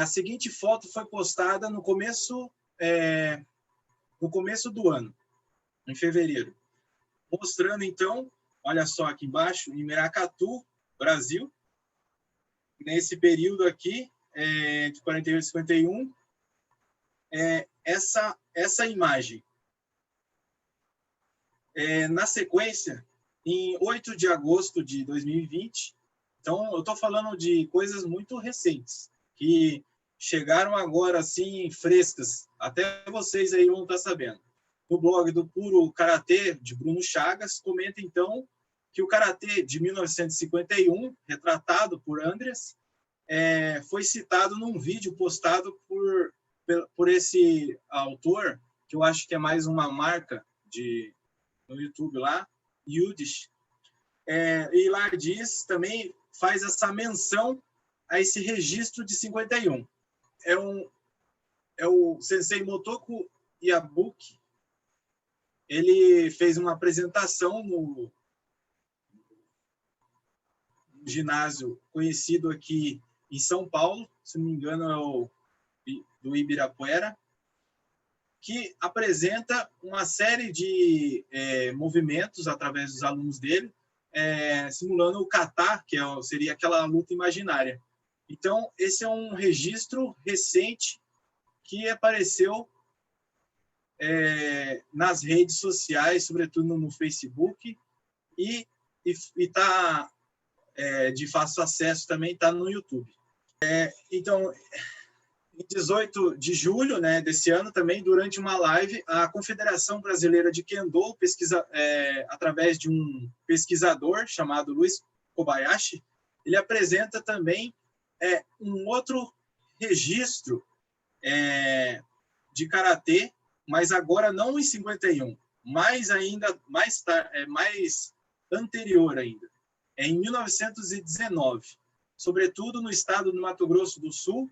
a seguinte foto foi postada no começo do ano, em fevereiro, mostrando, então, olha só aqui embaixo, em Miracatu, Brasil, nesse período aqui, de 48 a 51, essa imagem. Na sequência, em 8 de agosto de 2020, então eu estou falando de coisas muito recentes, que chegaram agora, assim, frescas, até vocês aí vão estar sabendo. No blog do Puro Karatê, de Bruno Chagas, comenta, então, que o karatê de 1951, retratado por Andreas, foi citado num vídeo postado por esse autor, que eu acho que é mais uma marca no YouTube lá, Yudish. E lá também faz essa menção a esse registro de 51. É o sensei Motoko Yabuki. Ele fez uma apresentação no ginásio conhecido aqui em São Paulo, se não me engano é o do Ibirapuera, que apresenta uma série de movimentos através dos alunos dele, simulando o kata, que seria aquela luta imaginária. Então, esse é um registro recente que apareceu nas redes sociais, sobretudo no Facebook, e está de fácil acesso também, está no YouTube. Então, em 18 de julho, né, desse ano, também, durante uma live, a Confederação Brasileira de Kendo, através de um pesquisador chamado Luiz Kobayashi, ele apresenta também um outro registro de karatê, mas agora não em 51, mais anterior ainda, em 1919. Sobretudo no estado do Mato Grosso do Sul,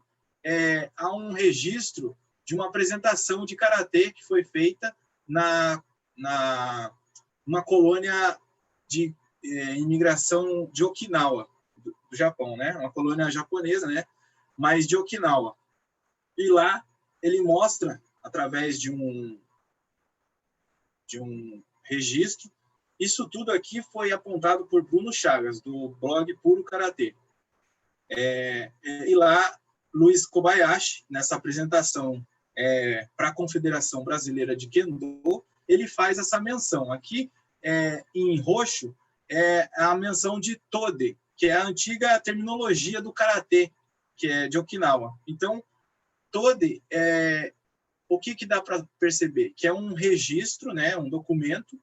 há um registro de uma apresentação de karatê que foi feita numa colônia de imigração de Okinawa, do Japão, né? Uma colônia japonesa, né? Mas de Okinawa. E lá ele mostra, através de um registro, isso tudo aqui foi apontado por Bruno Chagas, do blog Puro Karatê. E lá, Luiz Kobayashi, nessa apresentação para a Confederação Brasileira de Kendo, ele faz essa menção. Aqui, em roxo, é a menção de Tode, que é a antiga terminologia do karatê, que é de Okinawa. Então, Tode, o que dá para perceber? Que é um registro, né, um documento,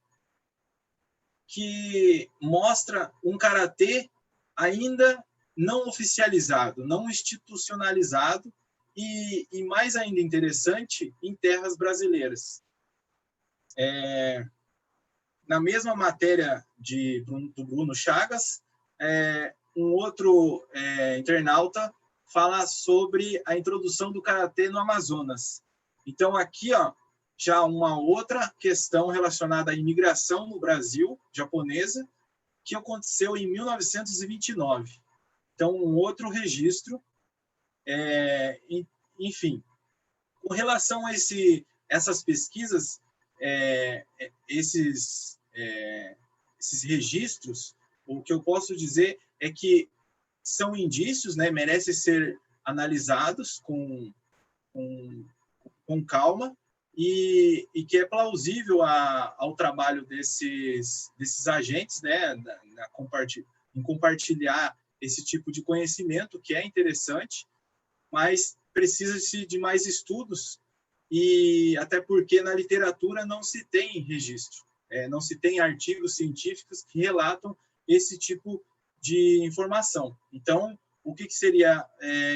que mostra um karatê ainda não oficializado, não institucionalizado e mais ainda interessante, em terras brasileiras. Na mesma matéria do Bruno Chagas, um outro internauta fala sobre a introdução do karatê no Amazonas. Então, aqui, já uma outra questão relacionada à imigração no Brasil japonesa, que aconteceu em 1929. Então, um outro registro. Enfim, com relação a essas pesquisas, esses registros, o que eu posso dizer é que são indícios, né, merecem ser analisados com calma, e que é plausível ao trabalho desses agentes, né, em compartilhar esse tipo de conhecimento, que é interessante, mas precisa-se de mais estudos, e até porque na literatura não se tem registro, não se tem artigos científicos que relatam esse tipo de informação. Então, o que seria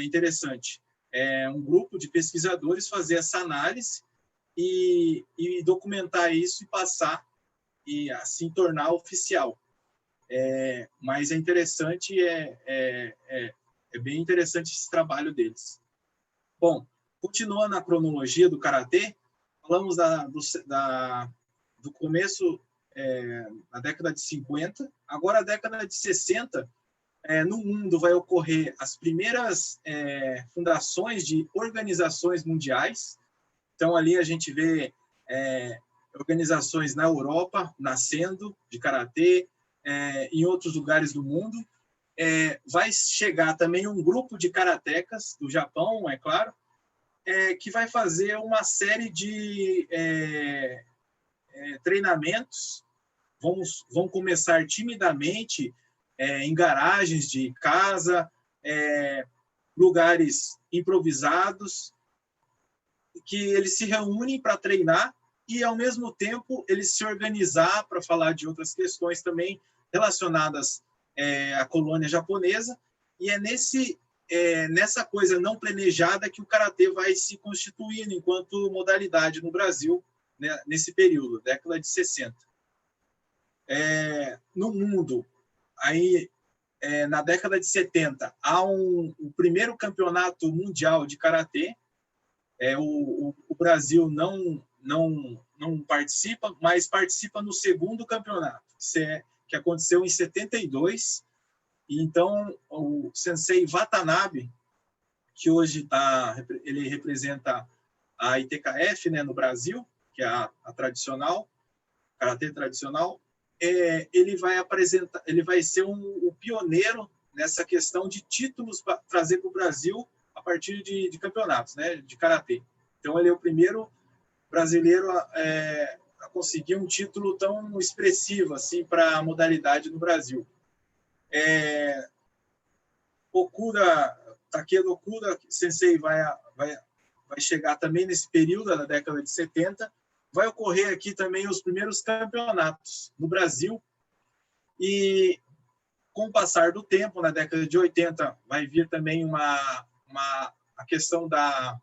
interessante? Um grupo de pesquisadores fazer essa análise e documentar isso e passar, e assim tornar oficial. Mas é interessante, bem interessante esse trabalho deles. Bom, continuando a cronologia do karatê, falamos do começo da década de 50, agora a década de 60, no mundo vai ocorrer as primeiras fundações de organizações mundiais. Então, ali a gente vê organizações na Europa nascendo de karatê, em outros lugares do mundo. Vai chegar também um grupo de karatecas do Japão, é claro, que vai fazer uma série de treinamentos. Vão começar timidamente em garagens de casa, lugares improvisados, que eles se reúnem para treinar e, ao mesmo tempo, eles se organizar para falar de outras questões também relacionadas à colônia japonesa. E nessa coisa não planejada que o karatê vai se constituindo enquanto modalidade no Brasil, né, nesse período, década de 60. No mundo, aí, na década de 70, há o primeiro campeonato mundial de karatê. O Brasil não participa, mas participa no segundo campeonato, que aconteceu em 72. E então, o sensei Watanabe, que hoje ele representa a ITKF, né, no Brasil, que é a tradicional, karatê tradicional, ele vai ser o pioneiro nessa questão de títulos para trazer para o Brasil a partir de campeonatos, né, de karatê. Então, ele é o primeiro brasileiro a conseguir um título tão expressivo assim para a modalidade no Brasil. Takedo Okuda Sensei vai chegar também nesse período, na década de 70. Vai ocorrer aqui também os primeiros campeonatos no Brasil. E, com o passar do tempo, na década de 80, vai vir também a questão da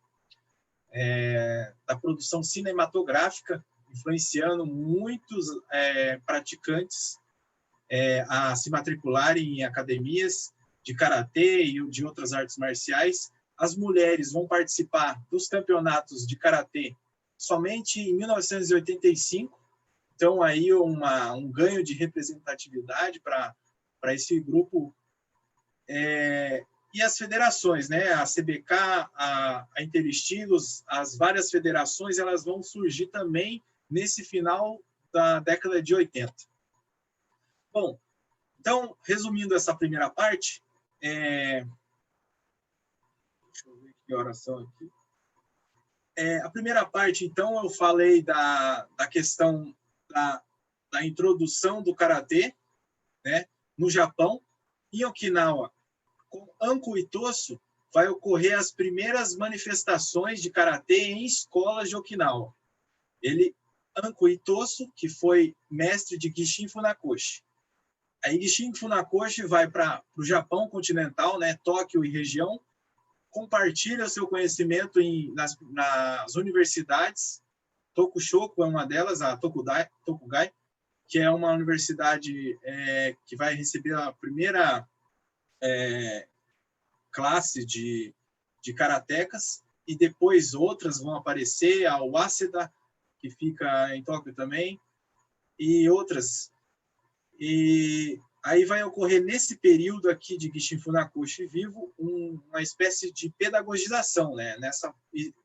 produção cinematográfica, influenciando muitos praticantes a se matricularem em academias de karatê e de outras artes marciais. As mulheres vão participar dos campeonatos de karatê somente em 1985. Então, aí um ganho de representatividade para esse grupo. E as federações, né? A CBK, a Interestilos, as várias federações, elas vão surgir também nesse final da década de 80. Bom, então, resumindo essa primeira parte, deixa eu ver que horas são aqui. A primeira parte, então, eu falei da questão da introdução do karatê, né, no Japão. Em Okinawa, com Anko Itosu, vai ocorrer as primeiras manifestações de karatê em escolas de Okinawa. Anko Itosu, que foi mestre de Gishin Funakoshi. Aí Gishin Funakoshi vai para o Japão continental, né, Tóquio e região, compartilha seu conhecimento nas universidades. Tokushoku é uma delas, a Tokugai, que é uma universidade que vai receber a primeira classe de karatecas, e depois outras vão aparecer, a Waseda, que fica em Tóquio também, e outras. E aí vai ocorrer, nesse período aqui de Gishin Funakoshi vivo, uma espécie de pedagogização, né?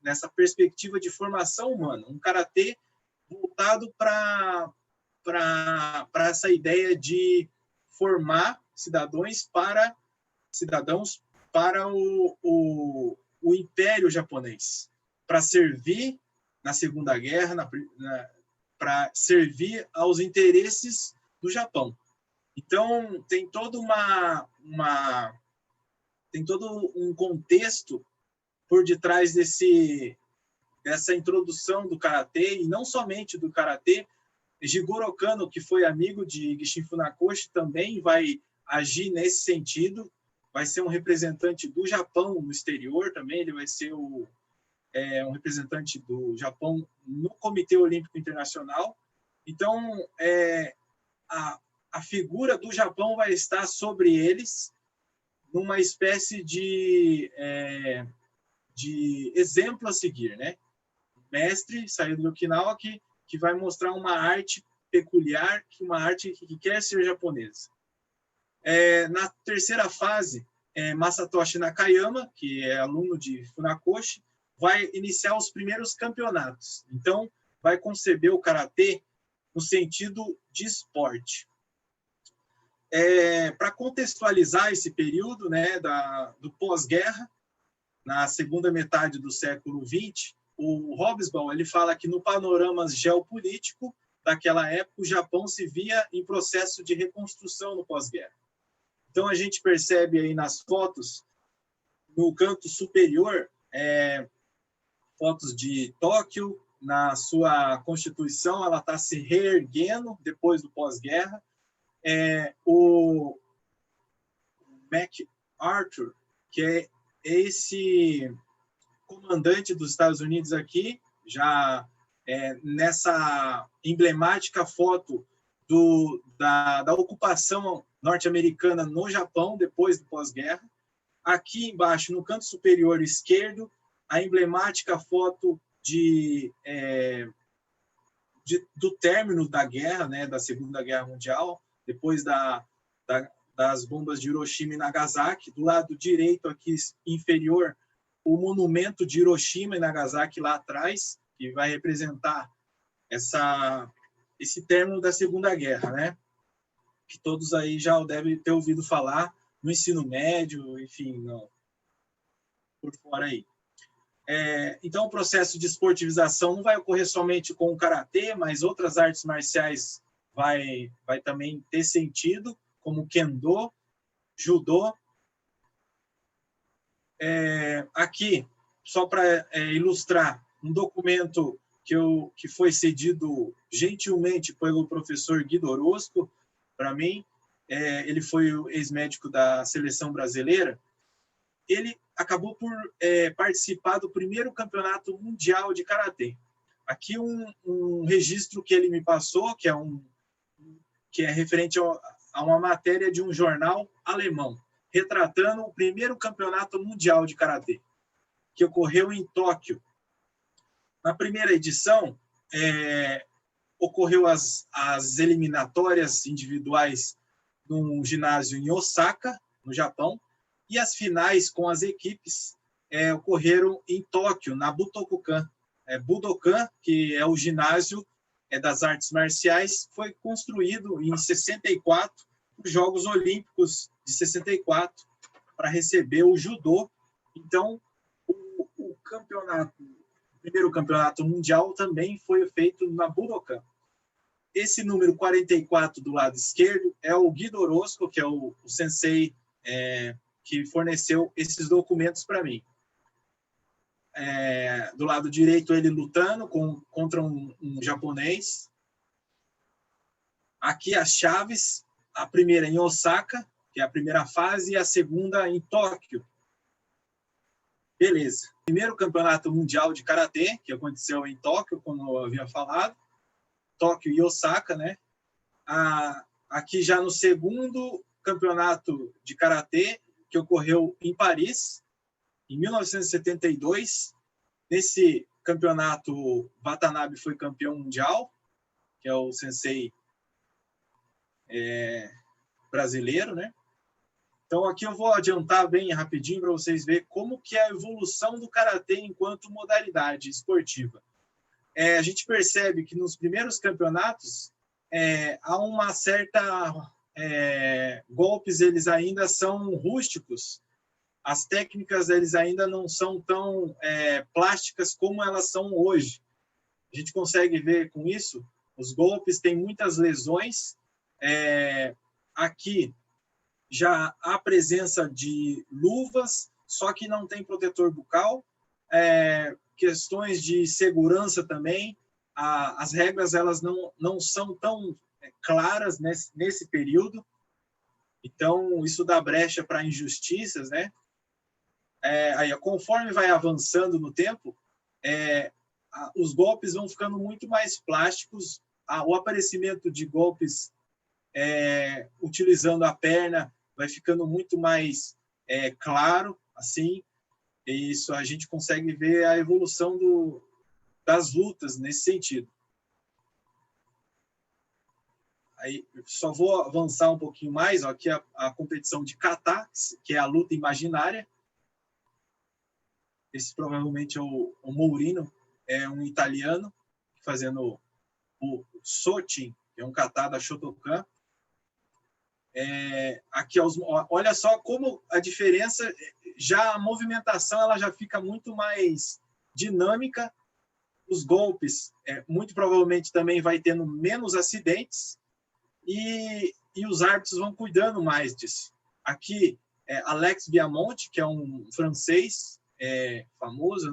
nessa perspectiva de formação humana, um karatê voltado para essa ideia de formar cidadãos para o Império Japonês, para servir na Segunda Guerra, para servir aos interesses do Japão. Então, tem todo um contexto por detrás dessa introdução do karatê, e não somente do karatê. Jigoro Kano, que foi amigo de Gishin Funakoshi, também vai agir nesse sentido. Vai ser um representante do Japão no exterior também. Ele vai ser um representante do Japão no Comitê Olímpico Internacional. Então, a figura do Japão vai estar sobre eles, numa espécie de exemplo a seguir, né? Mestre saído de Okinawa que vai mostrar uma arte peculiar, uma arte que quer ser japonesa. Na terceira fase, Masatoshi Nakayama, que é aluno de Funakoshi, vai iniciar os primeiros campeonatos. Então, vai conceber o karatê no sentido de esporte. Para contextualizar esse período, né, do pós-guerra, na segunda metade do século XX, o Hobsbawm ele fala que no panorama geopolítico daquela época, o Japão se via em processo de reconstrução no pós-guerra. Então, a gente percebe aí nas fotos, no canto superior, fotos de Tóquio, na sua constituição, ela está se reerguendo depois do pós-guerra. O MacArthur, que é esse comandante dos Estados Unidos aqui, já nessa emblemática foto da ocupação norte-americana no Japão, depois do pós-guerra. Aqui embaixo, no canto superior esquerdo, a emblemática foto do término da guerra, né, da Segunda Guerra Mundial, depois das bombas de Hiroshima e Nagasaki. Do lado direito, aqui inferior, o monumento de Hiroshima e Nagasaki lá atrás, que vai representar esse término da Segunda Guerra, né? Que todos aí já devem ter ouvido falar no ensino médio, enfim, por fora aí. Então, o processo de esportivização não vai ocorrer somente com o karatê, mas outras artes marciais vai também ter sentido, como kendo, judô. Aqui, só para ilustrar, um documento que foi cedido gentilmente pelo professor Guido Orozco para mim. Ele foi o ex-médico da seleção brasileira. Ele acabou por participar do primeiro campeonato mundial de karatê. Aqui um registro que ele me passou, que é referente a uma matéria de um jornal alemão, retratando o primeiro campeonato mundial de karatê, que ocorreu em Tóquio. Na primeira edição, ocorreu as eliminatórias individuais num ginásio em Osaka, no Japão, e as finais com as equipes ocorreram em Tóquio, na Budokan. Budokan, que é o ginásio das artes marciais, foi construído em 64, os Jogos Olímpicos de 64, para receber o judô. Então, o primeiro campeonato mundial também foi feito na Budokan. Esse número 44 do lado esquerdo é o Guido Orozco, que é o sensei que forneceu esses documentos para mim. Do lado direito, ele lutando contra um japonês. Aqui as chaves, a primeira em Osaka, que é a primeira fase, e a segunda em Tóquio. Beleza. Primeiro campeonato mundial de karatê, que aconteceu em Tóquio, como eu havia falado. Tóquio e Osaka, né? Aqui já no segundo campeonato de karatê, que ocorreu em Paris, em 1972. Nesse campeonato, Watanabe foi campeão mundial, que é o sensei brasileiro, né? Então, aqui eu vou adiantar bem rapidinho para vocês verem como que é a evolução do karatê enquanto modalidade esportiva. A gente percebe que nos primeiros campeonatos há uma certa... golpes, eles ainda são rústicos. As técnicas, eles ainda não são tão plásticas como elas são hoje. A gente consegue ver com isso, os golpes têm muitas lesões. Aqui já há presença de luvas, só que não tem protetor bucal. Questões de segurança também. As regras, elas não são tão claras nesse período. Então, isso dá brecha para injustiças, né? Conforme vai avançando no tempo, os golpes vão ficando muito mais plásticos. O aparecimento de golpes utilizando a perna vai ficando muito mais claro, assim. E isso a gente consegue ver a evolução das lutas nesse sentido. Aí, só vou avançar um pouquinho mais. Aqui a competição de kata, que é a luta imaginária. Esse provavelmente é o Mourinho, é um italiano, fazendo o Sochin, que é um kata da Shotokan. Aqui, olha só como a diferença, já a movimentação ela já fica muito mais dinâmica. Os golpes, muito provavelmente também vai tendo menos acidentes. E os árbitros vão cuidando mais disso. Aqui, Alex Biamonte, que é um francês famoso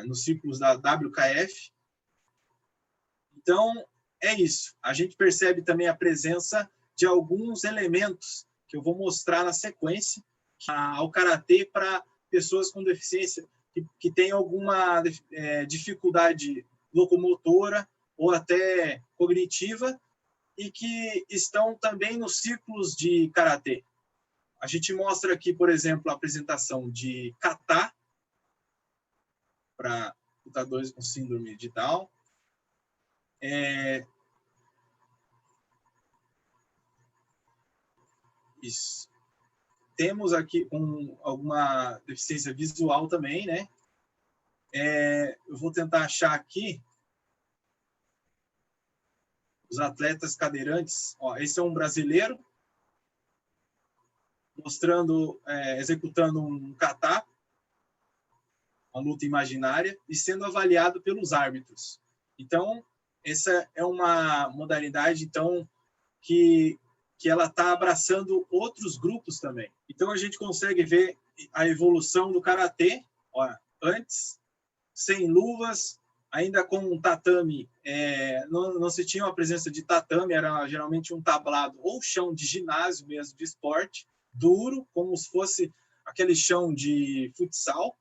nos círculos da WKF. Então, é isso. A gente percebe também a presença de alguns elementos que eu vou mostrar na sequência ao karatê para pessoas com deficiência que têm alguma dificuldade locomotora ou até cognitiva, e que estão também nos círculos de karatê. A gente mostra aqui, por exemplo, a apresentação de kata para lutadores com síndrome de Down. Isso. Temos aqui alguma deficiência visual também, né? Eu vou tentar achar aqui os atletas cadeirantes. Esse é um brasileiro mostrando, executando um kata. uma luta imaginária, e sendo avaliado pelos árbitros. Então, essa é uma modalidade então que ela está abraçando outros grupos também. Então, a gente consegue ver a evolução do karatê, antes, sem luvas, ainda com um tatame, não se tinha uma presença de tatame, era geralmente um tablado ou chão de ginásio mesmo, de esporte, duro, como se fosse aquele chão de futsal.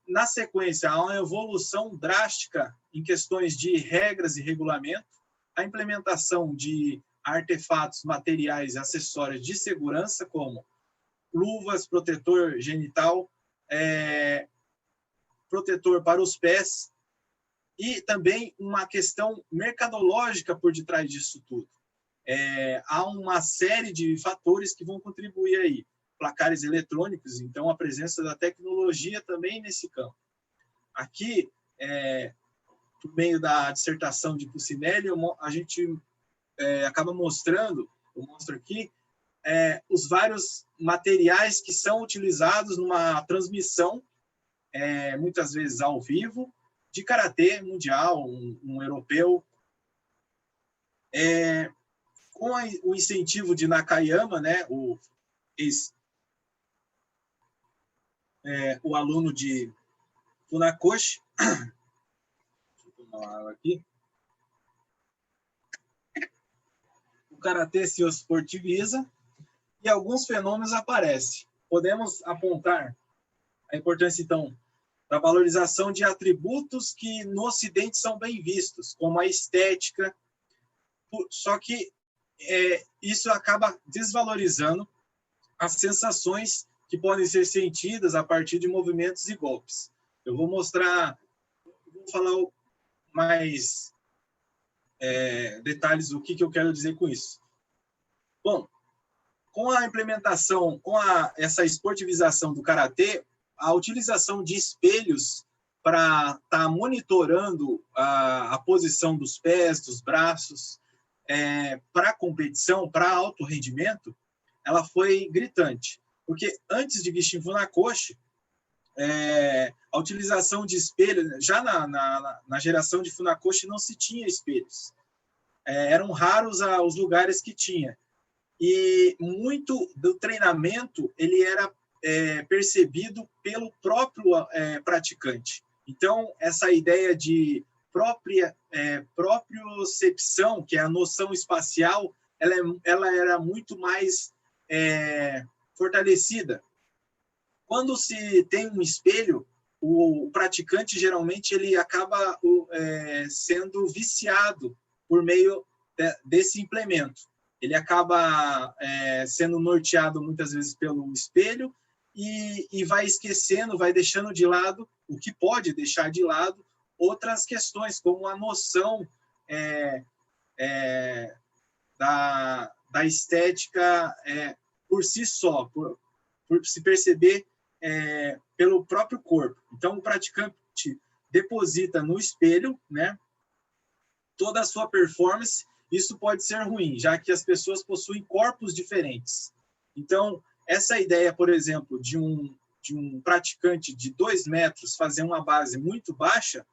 Na sequência, há uma evolução drástica em questões de regras e regulamento, a implementação de artefatos, materiais e acessórios de segurança, como luvas, protetor genital, protetor para os pés, e também uma questão mercadológica por detrás disso tudo. Há uma série de fatores que vão contribuir aí. Placares eletrônicos, então a presença da tecnologia também nesse campo. Aqui, por meio da dissertação de Pucinelli, a gente acaba mostrando, eu mostro aqui, os vários materiais que são utilizados numa transmissão, muitas vezes ao vivo, de karatê mundial, um europeu, com o incentivo de Nakayama, né, o aluno de Funakoshi. Deixa eu tomar uma água aqui. O karatê se esportiviza e alguns fenômenos aparecem. Podemos apontar a importância, então, da valorização de atributos que no Ocidente são bem vistos, como a estética, só que isso acaba desvalorizando as sensações que podem ser sentidas a partir de movimentos e golpes. Eu vou falar mais detalhes do que eu quero dizer com isso. Bom, com a implementação, essa esportivização do karatê, a utilização de espelhos para estar monitorando a posição dos pés, dos braços, para competição, para alto rendimento, ela foi gritante. Porque antes de Gishin Funakoshi, a utilização de espelhos, já na geração de Funakoshi não se tinha espelhos. Eram raros os lugares que tinha. E muito do treinamento ele era percebido pelo próprio praticante. Então, essa ideia de propriocepção, que é a noção espacial, ela era muito mais fortalecida. Quando se tem um espelho, o praticante geralmente ele acaba sendo viciado por meio desse implemento. Ele acaba sendo norteado muitas vezes pelo espelho e vai esquecendo, vai deixando de lado o que pode deixar de lado outras questões, como a noção da estética por si só, por se perceber pelo próprio corpo. Então, o praticante deposita no espelho, né, toda a sua performance. Isso pode ser ruim, já que as pessoas possuem corpos diferentes. Então, essa ideia, por exemplo, de um praticante de 2 metros fazer uma base muito baixa,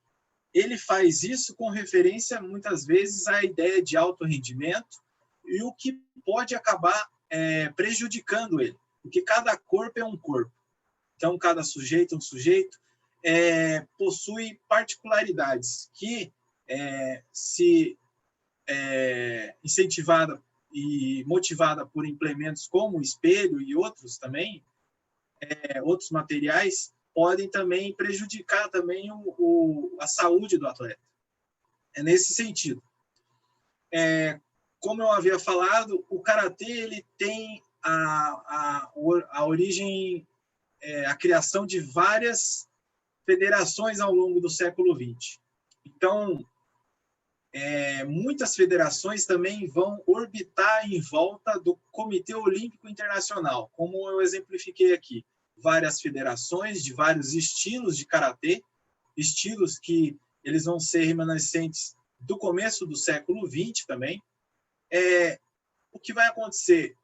ele faz isso com referência, muitas vezes, à ideia de alto rendimento, e o que pode acabar prejudicando ele, porque cada corpo é um corpo. Então, cada sujeito é um sujeito, possui particularidades que, se incentivada e motivada por implementos como o espelho e outros também, outros materiais, podem também prejudicar também a saúde do atleta. É nesse sentido. Como eu havia falado, o karatê ele tem a origem, a criação de várias federações ao longo do século XX. Então, muitas federações também vão orbitar em volta do Comitê Olímpico Internacional, como eu exemplifiquei aqui. Várias federações de vários estilos de karatê, estilos que eles vão ser remanescentes do começo do século XX também. O que vai acontecer?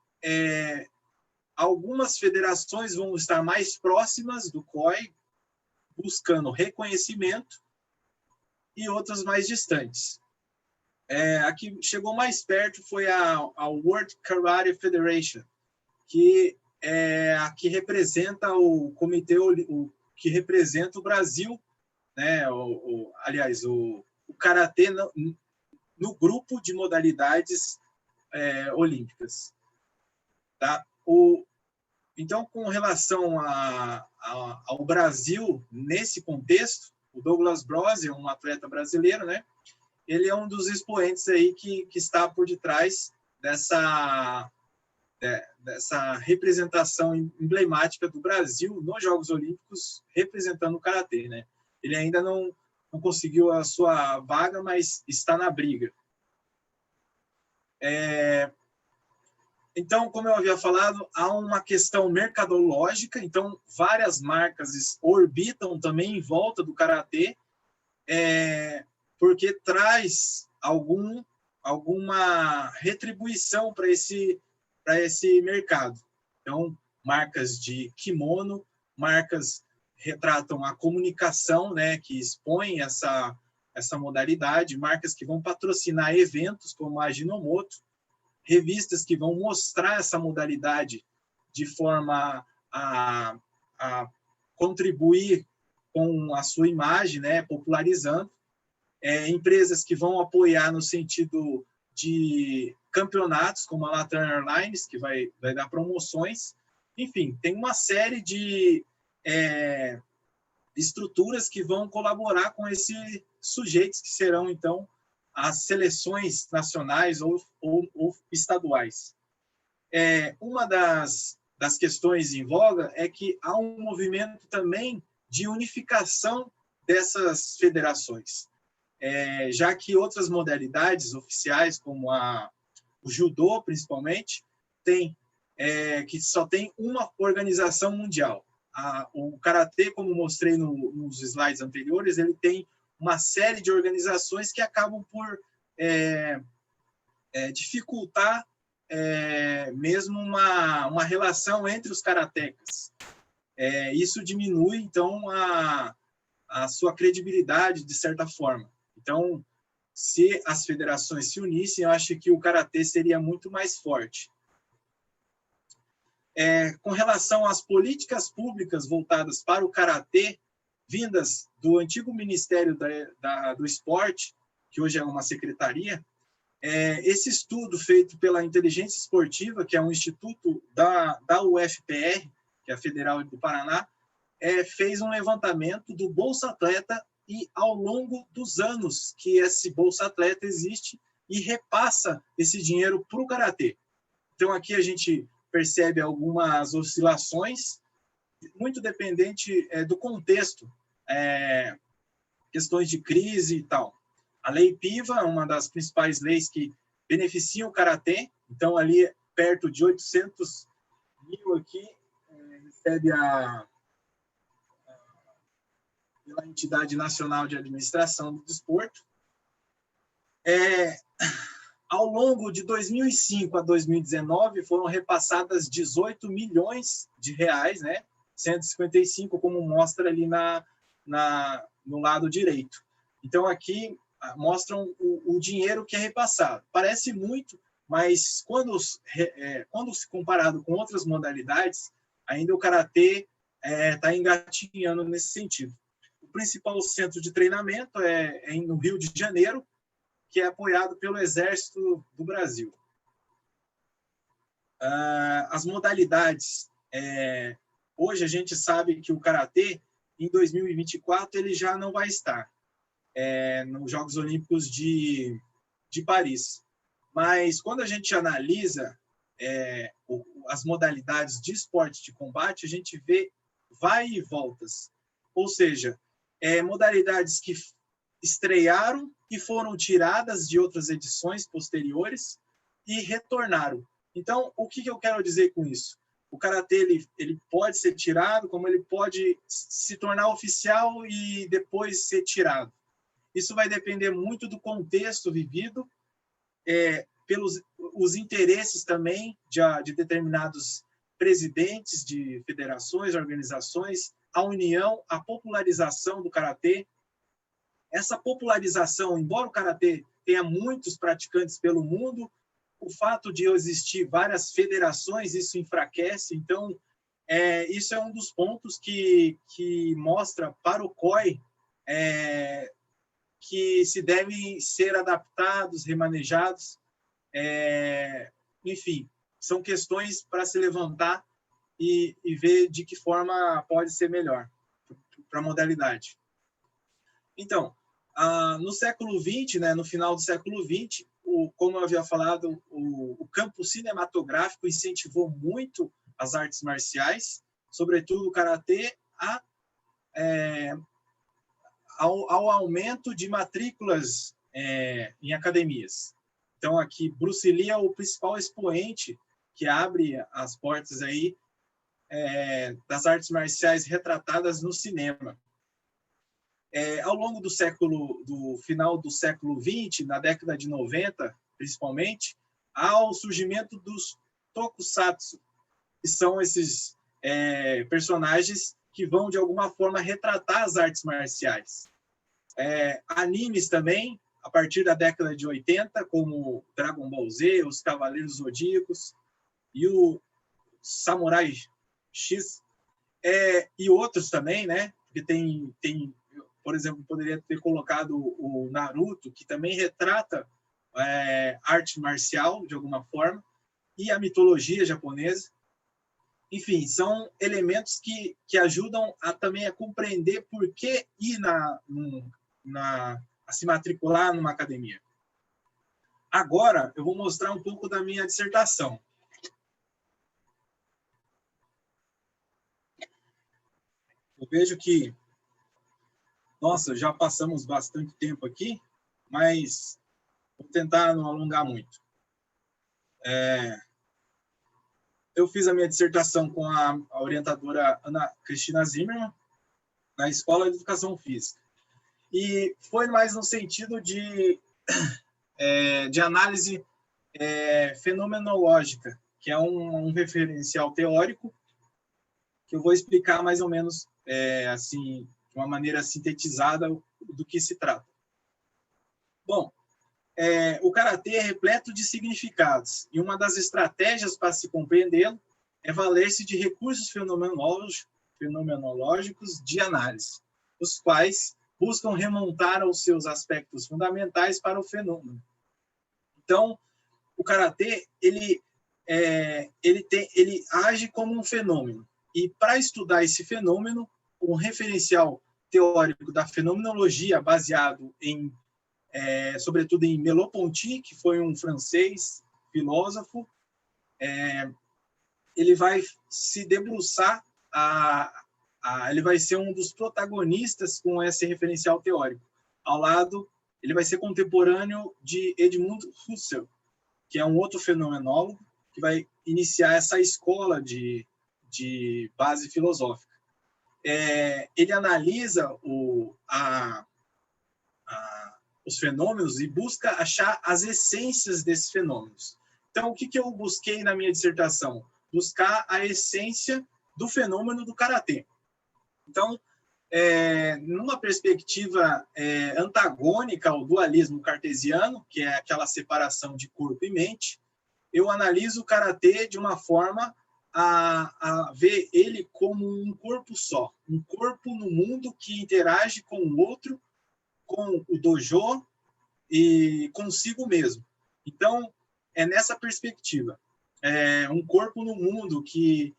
Algumas federações vão estar mais próximas do COI, buscando reconhecimento, e outras mais distantes. A que chegou mais perto foi a World Karate Federation, que é a que representa o comitê, que representa o Brasil, né? Aliás, o karatê no grupo de modalidades olímpicas. Tá? Então, com relação ao Brasil, nesse contexto, o Douglas Bros, um atleta brasileiro, né? Ele é um dos expoentes aí que está por detrás dessa representação emblemática do Brasil nos Jogos Olímpicos, representando o karatê, né? Ele ainda não conseguiu a sua vaga, mas está na briga. Então, como eu havia falado, há uma questão mercadológica, então várias marcas orbitam também em volta do karatê, porque traz alguma retribuição para esse mercado. Então, marcas de kimono, marcas retratam a comunicação, né, que expõe essa modalidade, marcas que vão patrocinar eventos como a Ajinomoto, revistas que vão mostrar essa modalidade de forma a contribuir com a sua imagem, né, popularizando. Empresas que vão apoiar no sentido de campeonatos, como a Latam Airlines, que vai dar promoções. Enfim, tem uma série de estruturas que vão colaborar com esses sujeitos que serão, então, as seleções nacionais ou estaduais. Uma das questões em voga é que há um movimento também de unificação dessas federações, já que outras modalidades oficiais, como o judô, principalmente, que só tem uma organização mundial. O karatê, como mostrei nos slides anteriores, ele tem uma série de organizações que acabam por dificultar mesmo uma relação entre os karatecas. Isso diminui, então, a sua credibilidade, de certa forma. Então, se as federações se unissem, eu acho que o karatê seria muito mais forte. Com relação às políticas públicas voltadas para o karatê, vindas do antigo Ministério do Esporte, que hoje é uma secretaria, esse estudo feito pela Inteligência Esportiva, que é um instituto da UFPR, que é a Federal do Paraná, fez um levantamento do Bolsa Atleta e, ao longo dos anos que esse Bolsa Atleta existe, e repassa esse dinheiro para o karatê. Então, aqui a gente percebe algumas oscilações, muito dependente do contexto, questões de crise e tal. A Lei PIVA é uma das principais leis que beneficiam o karatê, então ali perto de 800 mil aqui recebe pela Entidade Nacional de Administração do Desporto. Ao longo de 2005 a 2019 foram repassadas 18 milhões de reais, né? 155, como mostra ali no lado direito. Então, aqui mostram o dinheiro que é repassado. Parece muito, mas quando se comparado com outras modalidades, ainda o karatê está engatinhando nesse sentido. O principal centro de treinamento é no Rio de Janeiro, que é apoiado pelo Exército do Brasil. As modalidades. Hoje a gente sabe que o karatê, em 2024, ele já não vai estar nos Jogos Olímpicos de Paris. Mas quando a gente analisa as modalidades de esporte de combate, a gente vê vai e voltas. Ou seja, modalidades que estrearam e foram tiradas de outras edições posteriores e retornaram. Então, o que eu quero dizer com isso? O karatê ele pode ser tirado, como ele pode se tornar oficial e depois ser tirado. Isso vai depender muito do contexto vivido, pelos os interesses também de determinados presidentes de federações, organizações, a união, a popularização do karatê. Essa popularização, embora o karatê tenha muitos praticantes pelo mundo, o fato de existir várias federações, isso enfraquece. Então, isso é um dos pontos que mostra para o COI que se devem ser adaptados, remanejados. Enfim, são questões para se levantar e ver de que forma pode ser melhor para a modalidade. Então, no século XX, né, no final do século XX, como eu havia falado, o campo cinematográfico incentivou muito as artes marciais, sobretudo o karatê, ao aumento de matrículas em academias. Então, aqui, Bruce Lee é o principal expoente que abre as portas aí das artes marciais retratadas no cinema. Ao longo do final do século XX, na década de 90, principalmente, há o surgimento dos tokusatsu, que são esses personagens que vão, de alguma forma, retratar as artes marciais. Animes também, a partir da década de 80, como Dragon Ball Z, os Cavaleiros Zodíacos e o Samurai X, e outros também, né? Porque tem, por exemplo, poderia ter colocado o Naruto, que também retrata arte marcial, de alguma forma, e a mitologia japonesa. Enfim, são elementos que ajudam também a compreender por que ir a se matricular numa academia. Agora, eu vou mostrar um pouco da minha dissertação. Eu vejo que, nossa, já passamos bastante tempo aqui, mas vou tentar não alongar muito. Eu fiz a minha dissertação com a orientadora Ana Cristina Zimmermann, na Escola de Educação Física. E foi mais no sentido de análise fenomenológica, que é um referencial teórico, que eu vou explicar mais ou menos assim, de uma maneira sintetizada do que se trata. Bom, o karatê é repleto de significados, e uma das estratégias para se compreendê-lo é valer-se de recursos fenomenológicos de análise, os quais buscam remontar aos seus aspectos fundamentais para o fenômeno. Então, o karatê ele age como um fenômeno, e para estudar esse fenômeno, um referencial teórico da fenomenologia baseado sobretudo em Merleau-Ponty, que foi um francês filósofo, ele vai se debruçar, ele vai ser um dos protagonistas com esse referencial teórico. Ao lado, ele vai ser contemporâneo de Edmund Husserl, que é um outro fenomenólogo, que vai iniciar essa escola de base filosófica. Ele analisa os fenômenos e busca achar as essências desses fenômenos. Então, o que eu busquei na minha dissertação? Buscar a essência do fenômeno do karatê. Então, numa perspectiva antagônica ao dualismo cartesiano, que é aquela separação de corpo e mente, eu analiso o karatê de uma forma a ver ele como um corpo só, um corpo no mundo que interage com o outro, com o dojo e consigo mesmo. Então, é nessa perspectiva. Um corpo no mundo que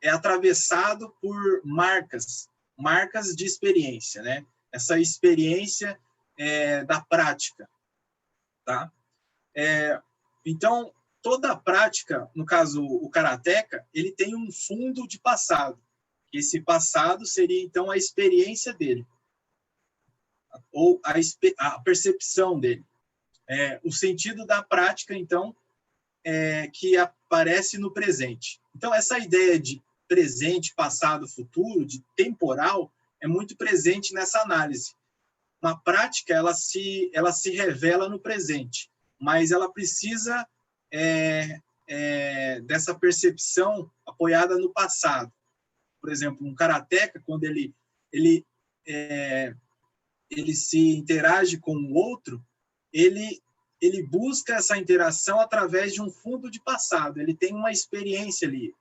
é atravessado por marcas de experiência, né? Essa experiência da prática, tá? Então, toda a prática, no caso o karateka, ele tem um fundo de passado. Esse passado seria, então, a experiência dele, ou a percepção dele. O sentido da prática, então, que aparece no presente. Então, essa ideia de presente, passado, futuro, de temporal, é muito presente nessa análise. Uma prática, ela se revela no presente, mas ela precisa dessa percepção apoiada no passado. por exemplo, um karateca, quando ele se interage com o outro, ele busca essa interação através de um fundo de passado. Ele tem uma experiência ali.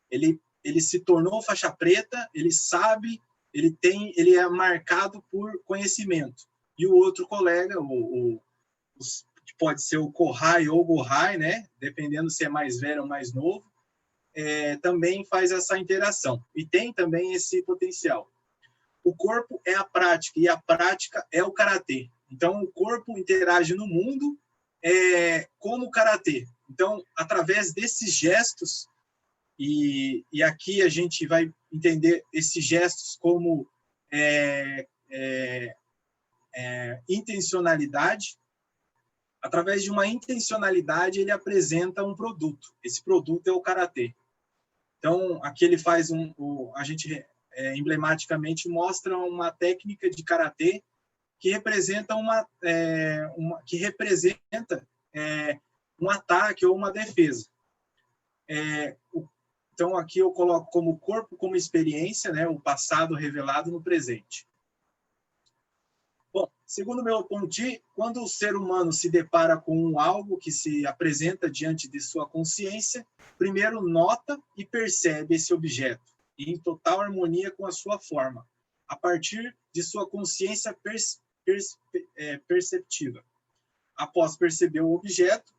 Ele se tornou faixa preta, ele sabe, ele é marcado por conhecimento. E o outro colega, pode ser o Kohai ou o Gohai, né? Dependendo se é mais velho ou mais novo, também faz essa interação. E tem também esse potencial. O corpo é a prática, e a prática é o karatê. Então, o corpo interage no mundo como o karatê. Então, através desses gestos, e aqui a gente vai entender esses gestos como intencionalidade. Através de uma intencionalidade, ele apresenta um produto. Esse produto é o karatê. Então, aqui ele faz a gente emblematicamente mostra uma técnica de karatê que representa um ataque ou uma defesa. Então, aqui eu coloco como corpo, como experiência, né, o passado revelado no presente. Bom, segundo Merleau-Ponty, quando o ser humano se depara com algo que se apresenta diante de sua consciência, primeiro nota e percebe esse objeto, em total harmonia com a sua forma, a partir de sua consciência perceptiva. Após perceber o objeto,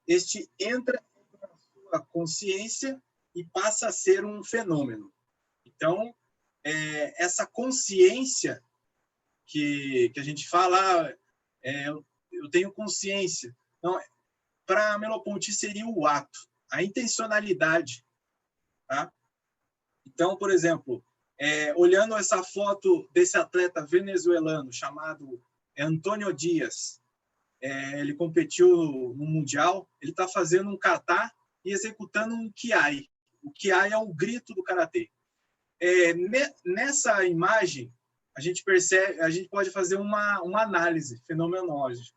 este entra na sua consciência e passa a ser um fenômeno. Então, essa consciência que a gente fala, eu tenho consciência. Então, para Merleau-Ponty seria o ato, a intencionalidade. Tá? Então, por exemplo, olhando essa foto desse atleta venezuelano chamado Antônio Dias, ele competiu no Mundial, ele está fazendo um kata e executando um kiai. O kiai é o grito do karatê. Nessa imagem, a gente pode fazer uma análise fenomenológica.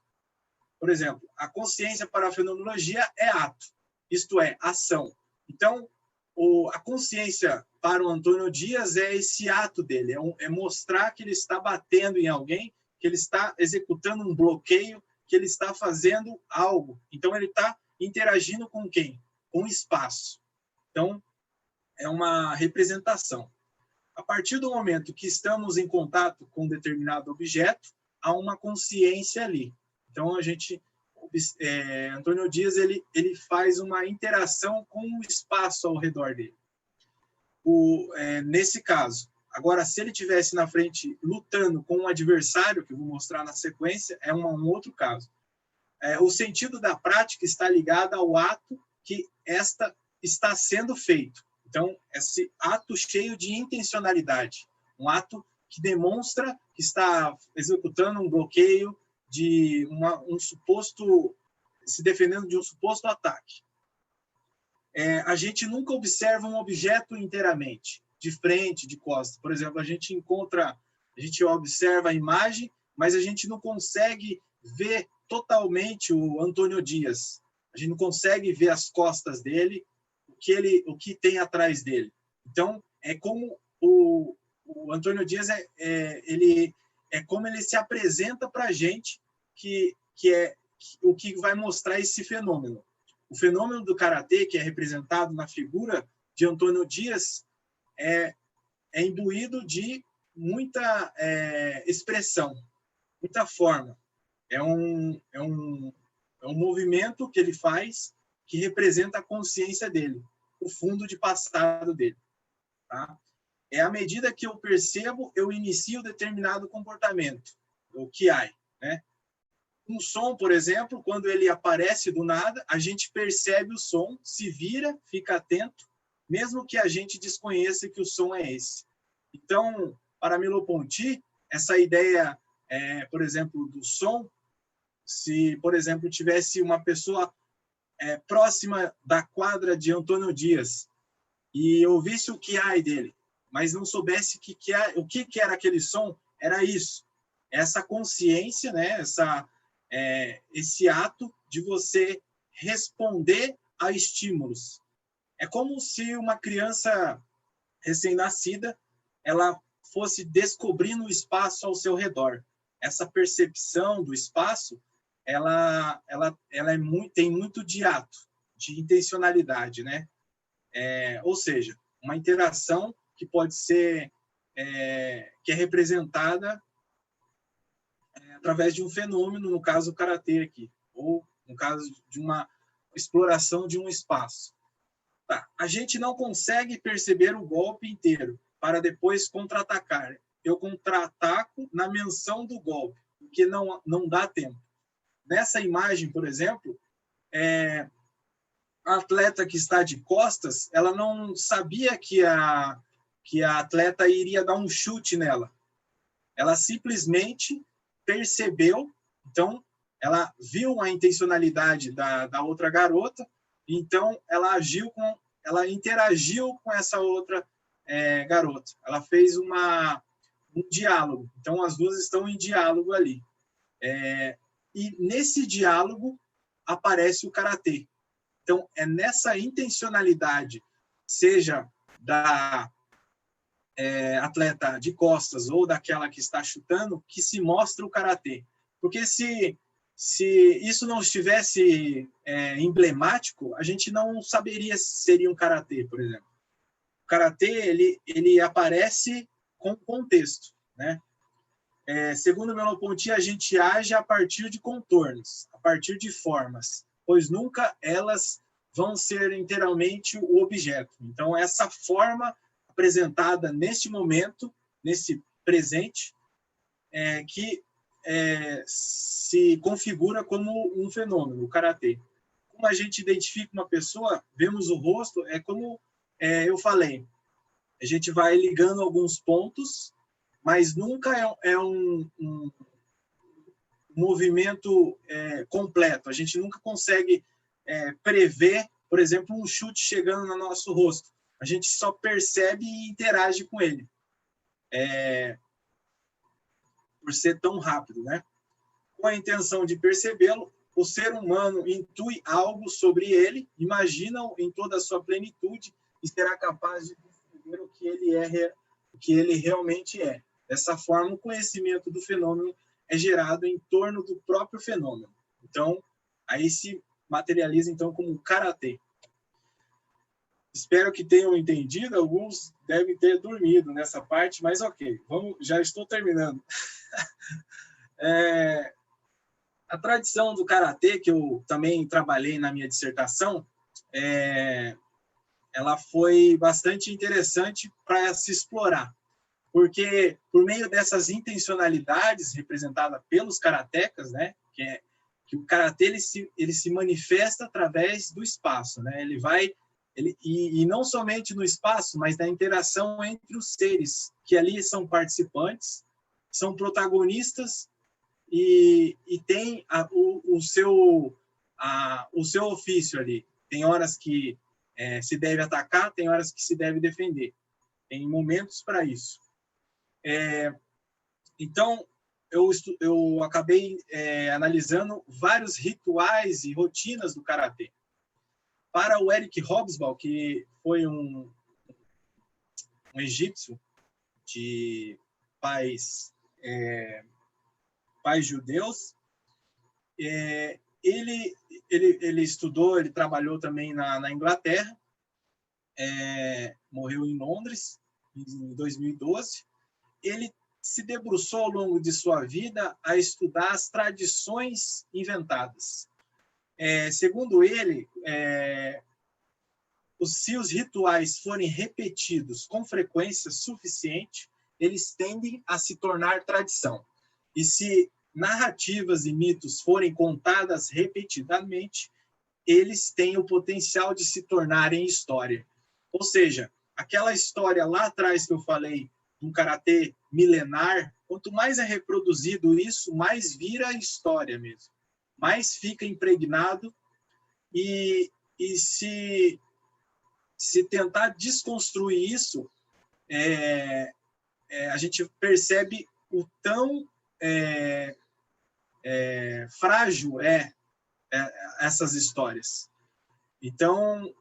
Por exemplo, a consciência para a fenomenologia é ato, isto é, ação. Então, a consciência para o Antônio Dias é esse ato dele, é mostrar que ele está batendo em alguém, que ele está executando um bloqueio, que ele está fazendo algo. Então, ele está interagindo com quem? Com o espaço. Então, é uma representação. A partir do momento que estamos em contato com um determinado objeto, há uma consciência ali. Então, Antônio Dias ele faz uma interação com o espaço ao redor dele. Nesse caso, agora, se ele estivesse na frente lutando com um adversário, que eu vou mostrar na sequência, é um outro caso. O sentido da prática está ligado ao ato que esta está sendo feito. Então, esse ato cheio de intencionalidade, um ato que demonstra que está executando um bloqueio de se defendendo de um suposto ataque. A gente nunca observa um objeto inteiramente, de frente, de costas. Por exemplo, a gente observa a imagem, mas a gente não consegue ver totalmente o Antônio Dias. A gente não consegue ver as costas dele, o que tem atrás dele. Então, é como o Antônio Dias como ele se apresenta para a gente, que é o que vai mostrar esse fenômeno. O fenômeno do karatê, que é representado na figura de Antônio Dias, é imbuído de muita expressão, muita forma. É um movimento que ele faz que representa a consciência dele, o fundo de passado dele. Tá? À medida que eu percebo, eu inicio determinado comportamento, o kiai. Né? Um som, por exemplo, quando ele aparece do nada, a gente percebe o som, se vira, fica atento, mesmo que a gente desconheça que o som é esse. Então, para Merleau-Ponty, essa ideia, por exemplo, do som, se, por exemplo, tivesse uma pessoa próxima da quadra de Antônio Dias e ouvisse o kiai dele, mas não soubesse o que era aquele som, era isso. Essa consciência, né? Esse ato de você responder a estímulos. É como se uma criança recém-nascida, ela fosse descobrindo o espaço ao seu redor. Essa percepção do espaço, ela tem muito de ato, de intencionalidade, né? Ou seja, uma interação que pode ser que é representada através de um fenômeno, no caso o karatê aqui, ou no caso de uma exploração de um espaço. Tá. A gente não consegue perceber o golpe inteiro para depois contra-atacar. Eu contra-ataco na menção do golpe, porque não dá tempo. Nessa imagem, por exemplo, a atleta que está de costas, ela não sabia que a atleta iria dar um chute nela. Ela simplesmente percebeu, então ela viu a intencionalidade da outra garota, então ela interagiu com essa outra garota. Ela fez um diálogo. Então as duas estão em diálogo ali. E nesse diálogo aparece o karatê. Então é nessa intencionalidade, seja da atleta de costas ou daquela que está chutando, que se mostra o karatê. Porque se isso não estivesse emblemático, a gente não saberia se seria um karatê, por exemplo. O karatê, ele aparece com contexto, né? Segundo Merleau-Ponty, a gente age a partir de contornos, a partir de formas, pois nunca elas vão ser inteiramente o objeto. Então, essa forma apresentada neste momento, nesse presente, que se configura como um fenômeno, o karatê. Como a gente identifica uma pessoa, vemos o rosto, é como eu falei, a gente vai ligando alguns pontos, mas nunca é um movimento completo. A gente nunca consegue prever, por exemplo, um chute chegando no nosso rosto. A gente só percebe e interage com ele. Por ser tão rápido, né? Com a intenção de percebê-lo, o ser humano intui algo sobre ele, imagina-o em toda a sua plenitude e será capaz de perceber o que ele realmente é. Dessa forma, o conhecimento do fenômeno é gerado em torno do próprio fenômeno. Então, aí se materializa então como karatê. Espero que tenham entendido, alguns devem ter dormido nessa parte, mas ok, já estou terminando. A tradição do karatê, que eu também trabalhei na minha dissertação, ela foi bastante interessante para se explorar, porque por meio dessas intencionalidades representadas pelos karatecas, né, que o karatê ele se manifesta através do espaço, né? E não somente no espaço, mas na interação entre os seres que ali são participantes, são protagonistas e tem o seu ofício ali. Tem horas que se deve atacar, tem horas que se deve defender. Tem momentos para isso. Então, eu acabei analisando vários rituais e rotinas do karatê. Para o Eric Hobsbawm, que foi um egípcio de pais judeus, ele estudou, ele trabalhou também na Inglaterra, morreu em Londres em 2012. Ele se debruçou ao longo de sua vida a estudar as tradições inventadas. Segundo ele, se os rituais forem repetidos com frequência suficiente, eles tendem a se tornar tradição. E se narrativas e mitos forem contadas repetidamente, eles têm o potencial de se tornarem história. Ou seja, aquela história lá atrás que eu falei, um karatê milenar, quanto mais é reproduzido isso, mais vira história mesmo. Mais fica impregnado e se tentar desconstruir isso, a gente percebe o tão frágil essas histórias. Então,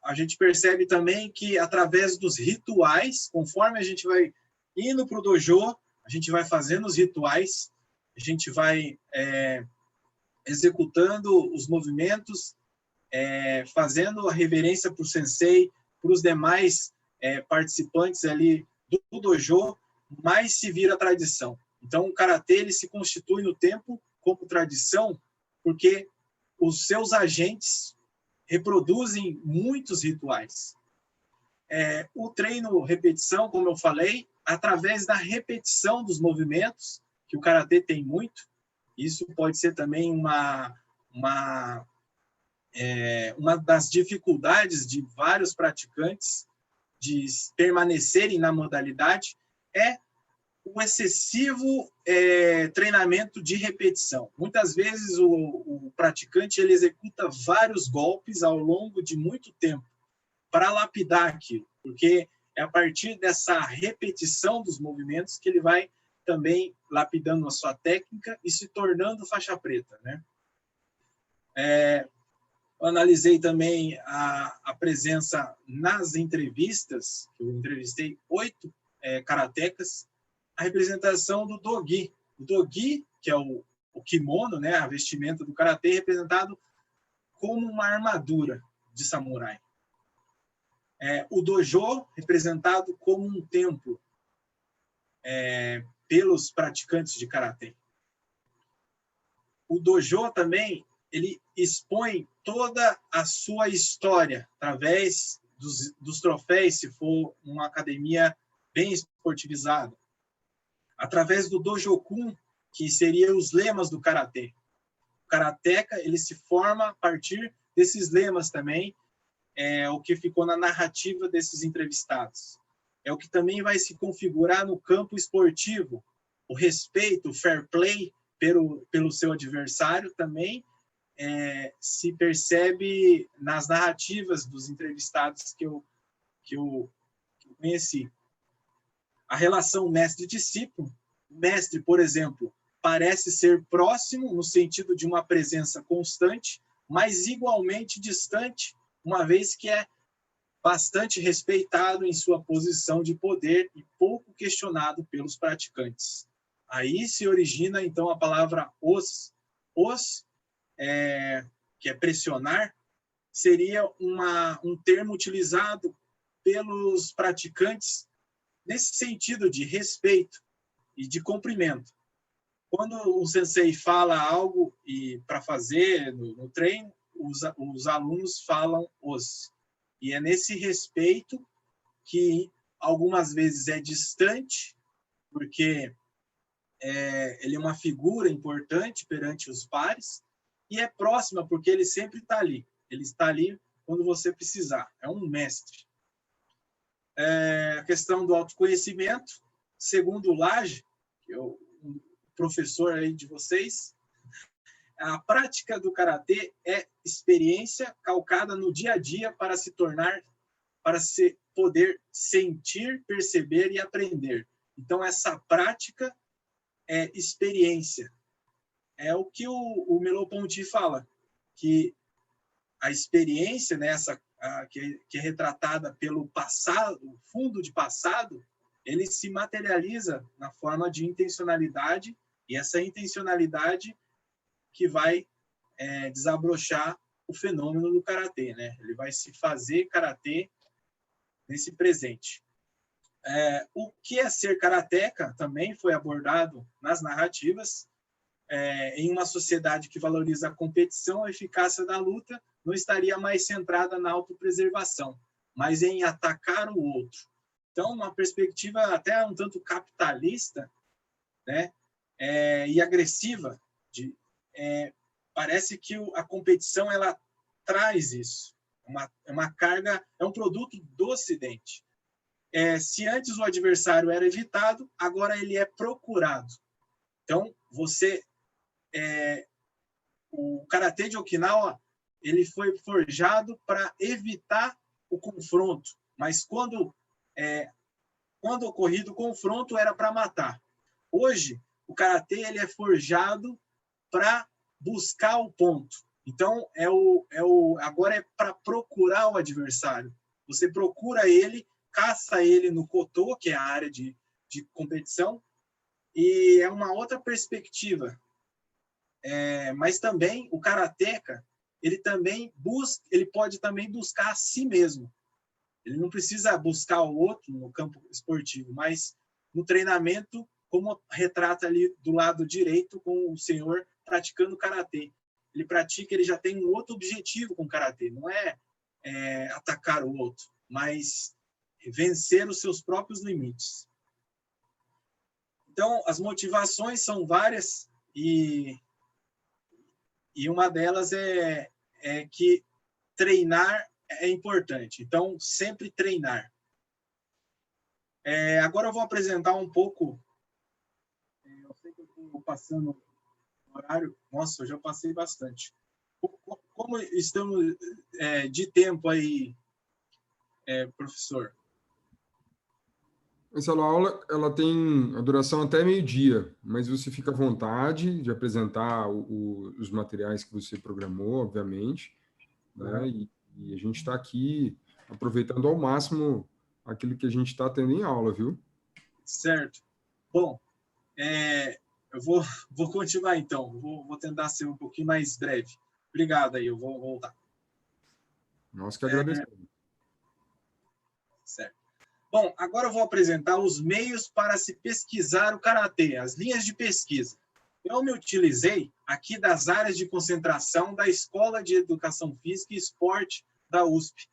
a gente percebe também que, através dos rituais, conforme a gente vai indo para o dojo, a gente vai fazendo os rituais, a gente vai executando os movimentos, fazendo a reverência para o sensei, para os demais participantes ali do dojo, mais se vira tradição. Então, o karatê ele se constitui no tempo como tradição, porque os seus agentes reproduzem muitos rituais. O treino repetição, como eu falei, através da repetição dos movimentos, que o karatê tem muito, isso pode ser também uma das dificuldades de vários praticantes de permanecerem na modalidade, é o excessivo treinamento de repetição. Muitas vezes o praticante ele executa vários golpes ao longo de muito tempo para lapidar aquilo, porque é a partir dessa repetição dos movimentos que ele vai também lapidando a sua técnica e se tornando faixa preta, né? Eu analisei também a presença nas entrevistas, eu entrevistei 8 karatecas, a representação do dogi. O dogi, que é o kimono, né, a vestimenta do karatê, representado como uma armadura de samurai. O dojo, representado como um templo pelos praticantes de karatê. O dojo também, ele expõe toda a sua história através dos troféus, se for uma academia bem esportivizada. Através do Dojokun, que seria os lemas do karatê. O karateka ele se forma a partir desses lemas também, o que ficou na narrativa desses entrevistados. É o que também vai se configurar no campo esportivo. O respeito, o fair play pelo seu adversário também se percebe nas narrativas dos entrevistados que eu conheci. A relação mestre-discípulo, o mestre, por exemplo, parece ser próximo no sentido de uma presença constante, mas igualmente distante, uma vez que é bastante respeitado em sua posição de poder e pouco questionado pelos praticantes. Aí se origina, então, a palavra os, que é pressionar, seria um termo utilizado pelos praticantes nesse sentido de respeito e de cumprimento. Quando o sensei fala algo para fazer no treino, os alunos falam os. E é nesse respeito que algumas vezes é distante, porque ele é uma figura importante perante os pares, e é próxima porque ele sempre está ali. Ele está ali quando você precisar. É um mestre. A questão do autoconhecimento, segundo o Lage, que é o professor aí de vocês, a prática do karatê é experiência calcada no dia a dia para se poder sentir, perceber e aprender. Então, essa prática é experiência. É o que o Merleau-Ponty fala, que a experiência, né, que é retratada pelo passado, o fundo de passado, ele se materializa na forma de intencionalidade, e essa intencionalidade que vai desabrochar o fenômeno do karatê, né? Ele vai se fazer karatê nesse presente. O que é ser karateca também foi abordado nas narrativas. Em uma sociedade que valoriza a competição, a eficácia da luta não estaria mais centrada na autopreservação, mas em atacar o outro. Então, uma perspectiva até um tanto capitalista, né, e agressiva, parece que a competição ela traz isso, uma carga, é um produto do Ocidente. Se antes o adversário era evitado, agora ele é procurado. Então, o karatê de Okinawa ele foi forjado para evitar o confronto, mas quando ocorrido o confronto era para matar. Hoje, o karatê ele é forjado para buscar o ponto. Então, agora é para procurar o adversário. Você procura ele, caça ele no Koto, que é a área de competição, e é uma outra perspectiva. Mas também o karateka, ele pode também buscar a si mesmo. Ele não precisa buscar o outro no campo esportivo, mas no treinamento, como retrata ali do lado direito com o senhor praticando karatê. Ele já tem um outro objetivo com o karatê, não é atacar o outro, mas vencer os seus próprios limites. Então, as motivações são várias e uma delas é que treinar é importante. Então, sempre treinar. Agora eu vou apresentar um pouco. Eu sei que eu estou passando o horário. Nossa, eu já passei bastante. Como estamos de tempo aí, professor? Essa aula ela tem a duração até meio-dia, mas você fica à vontade de apresentar os materiais que você programou, obviamente, né? E a gente está aqui aproveitando ao máximo aquilo que a gente está tendo em aula, viu? Certo. Bom, eu vou continuar então. Vou tentar ser um pouquinho mais breve. Obrigado aí, eu vou voltar. Nós que agradecemos. Certo. Bom, agora eu vou apresentar os meios para se pesquisar o karatê, as linhas de pesquisa. Eu me utilizei aqui das áreas de concentração da Escola de Educação Física e Esporte da USP,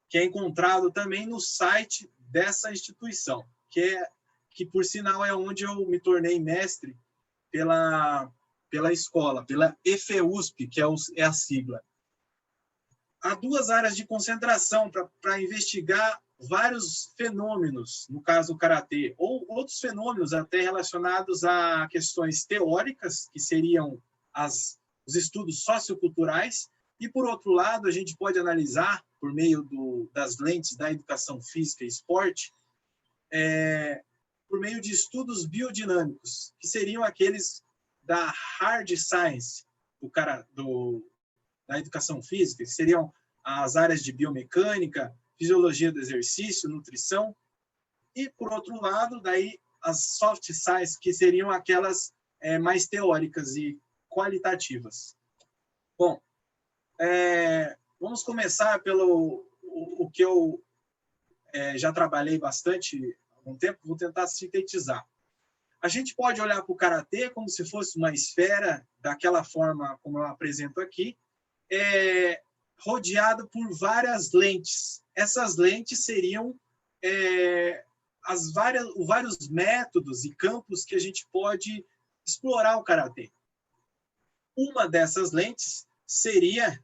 que é encontrado também no site dessa instituição, que por sinal é onde eu me tornei mestre pela escola, pela EFEUSP, que é a sigla. Há duas áreas de concentração para investigar vários fenômenos, no caso do karatê, ou outros fenômenos até relacionados a questões teóricas, que seriam os estudos socioculturais, e, por outro lado, a gente pode analisar, por meio das lentes da educação física e esporte, por meio de estudos biodinâmicos, que seriam aqueles da hard science, da educação física, que seriam as áreas de biomecânica, fisiologia do exercício, nutrição, e, por outro lado, daí as soft science, que seriam aquelas mais teóricas e qualitativas. Bom, vamos começar pelo o que eu já trabalhei bastante há algum tempo, vou tentar sintetizar. A gente pode olhar para o karatê como se fosse uma esfera, daquela forma como eu apresento aqui, rodeado por várias lentes. Essas lentes seriam vários métodos e campos que a gente pode explorar o karatê. Uma dessas lentes seria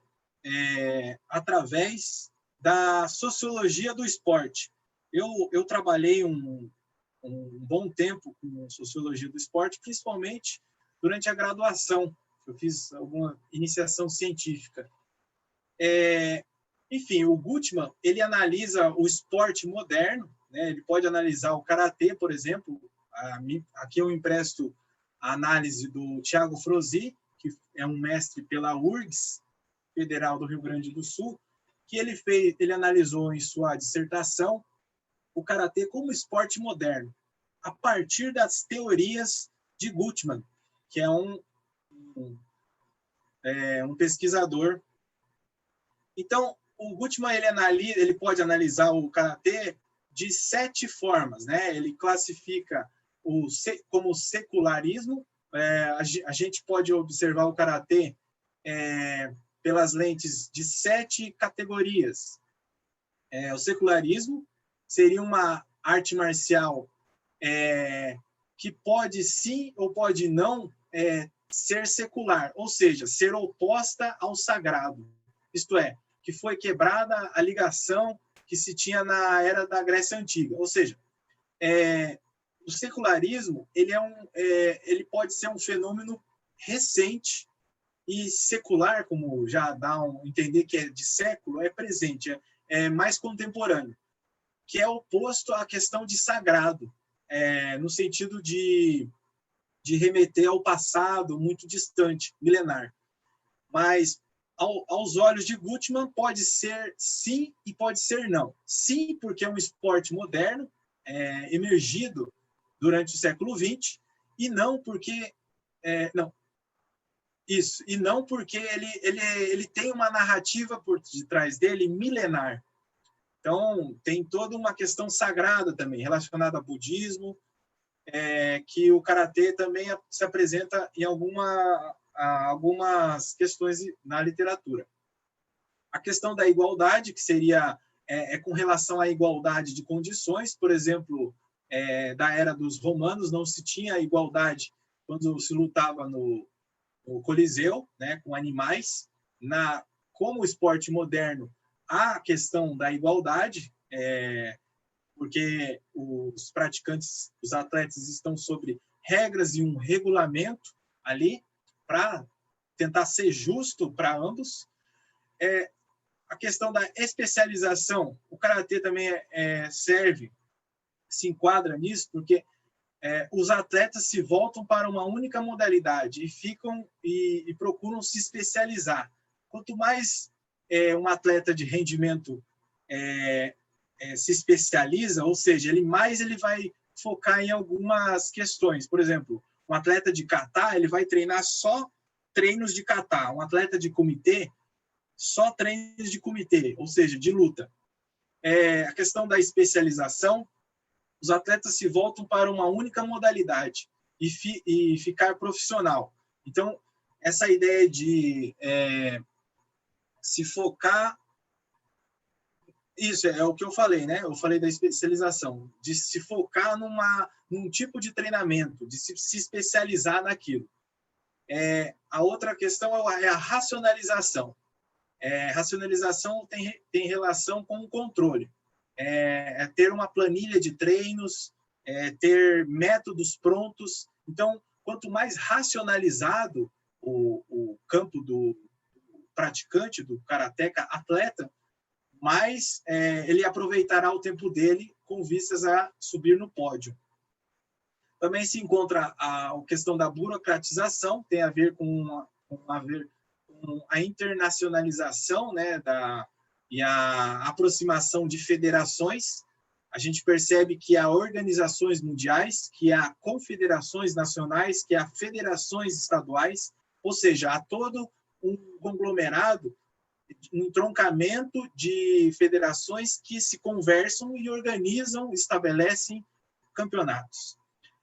através da sociologia do esporte. Eu trabalhei um bom tempo com sociologia do esporte, principalmente durante a graduação. Eu fiz alguma iniciação científica. Enfim, o Gutmann, ele analisa o esporte moderno, né? Ele pode analisar o karatê, por exemplo. Aqui eu empresto a análise do Thiago Frosi, que é um mestre pela URGS, Federal do Rio Grande do Sul, que ele analisou em sua dissertação o karatê como esporte moderno, a partir das teorias de Gutmann, que é um pesquisador. Então, o Gutmann ele pode analisar o karatê de 7 formas, né? Ele classifica como secularismo. A gente pode observar o karatê pelas lentes de 7 categorias. O secularismo seria uma arte marcial que pode sim ou pode não ser secular, ou seja, ser oposta ao sagrado. Isto é, que foi quebrada a ligação que se tinha na era da Grécia Antiga. Ou seja, o secularismo ele pode ser um fenômeno recente e secular, como já dá entender que é de século, é presente, é mais contemporâneo, que é oposto à questão de sagrado, no sentido de remeter ao passado muito distante, milenar. Mas, aos olhos de Gutmann, pode ser sim e pode ser não. Sim, porque é um esporte moderno, emergido durante o século XX, e não porque... não, isso, e não porque ele tem uma narrativa por detrás dele milenar. Então, tem toda uma questão sagrada também, relacionada ao budismo, que o karatê também se apresenta em algumas questões na literatura. A questão da igualdade, que seria com relação à igualdade de condições, por exemplo, da era dos romanos, não se tinha igualdade quando se lutava no Coliseu, né, com animais. Como esporte moderno, há a questão da igualdade, porque os praticantes, os atletas estão sobre regras e um regulamento ali para tentar ser justo para ambos. A questão da especialização, o karatê também se enquadra nisso, porque os atletas se voltam para uma única modalidade e ficam e procuram se especializar. Quanto mais um atleta de rendimento se especializa, ou seja, ele vai focar em algumas questões. Por exemplo, um atleta de kata, ele vai treinar só treinos de kata. Um atleta de comitê, só treinos de comitê, ou seja, de luta. A questão da especialização, os atletas se voltam para uma única modalidade e ficar profissional. Então, essa ideia de se focar... Isso é o que eu falei, né? Eu falei da especialização, de se focar num tipo de treinamento, de se especializar naquilo. A outra questão é a racionalização. Racionalização tem relação com o controle. Ter uma planilha de treinos, ter métodos prontos. Então, quanto mais racionalizado o campo do praticante, do karateca, atleta, mais ele aproveitará o tempo dele com vistas a subir no pódio. Também se encontra a questão da burocratização, tem a ver com a internacionalização, né, e a aproximação de federações. A gente percebe que há organizações mundiais, que há confederações nacionais, que há federações estaduais, ou seja, há todo um conglomerado, um entroncamento de federações que se conversam e organizam, estabelecem campeonatos.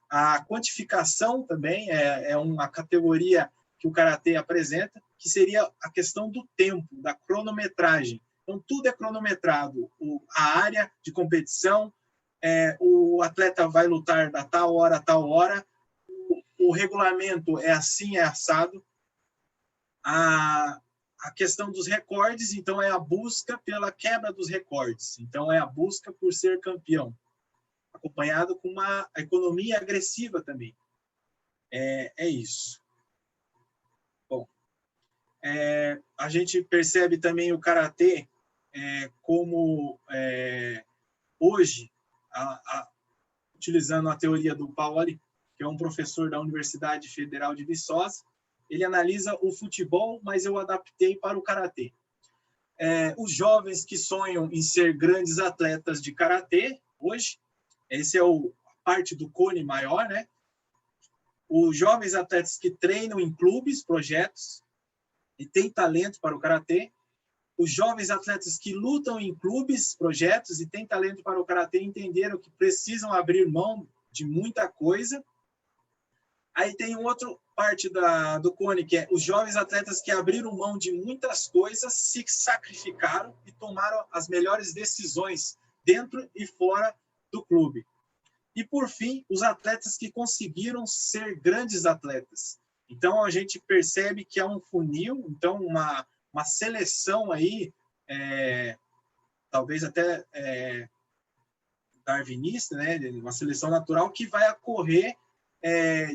A quantificação também é uma categoria que o karatê apresenta, que seria a questão do tempo, da cronometragem. Então, tudo é cronometrado. A área de competição, o atleta vai lutar da tal hora a tal hora, o regulamento é assim, é assado. A questão dos recordes, então, é a busca pela quebra dos recordes. Então, é a busca por ser campeão, acompanhado com uma economia agressiva também. É isso. Bom, a gente percebe também o karatê como, hoje, utilizando a teoria do Paoli, que é um professor da Universidade Federal de Viçosa, ele analisa o futebol, mas eu adaptei para o karatê. Os jovens que sonham em ser grandes atletas de karatê, hoje, esse é a parte do cone maior, né? Os jovens atletas que treinam em clubes, projetos, e têm talento para o karatê. Os jovens atletas que lutam em clubes, projetos, e têm talento para o karatê, entenderam que precisam abrir mão de muita coisa. Aí tem outra parte do cone, que é os jovens atletas que abriram mão de muitas coisas, se sacrificaram e tomaram as melhores decisões dentro e fora do clube. E, por fim, os atletas que conseguiram ser grandes atletas. Então, a gente percebe que há um funil, então uma seleção aí, talvez até darwinista, né? Uma seleção natural que vai ocorrer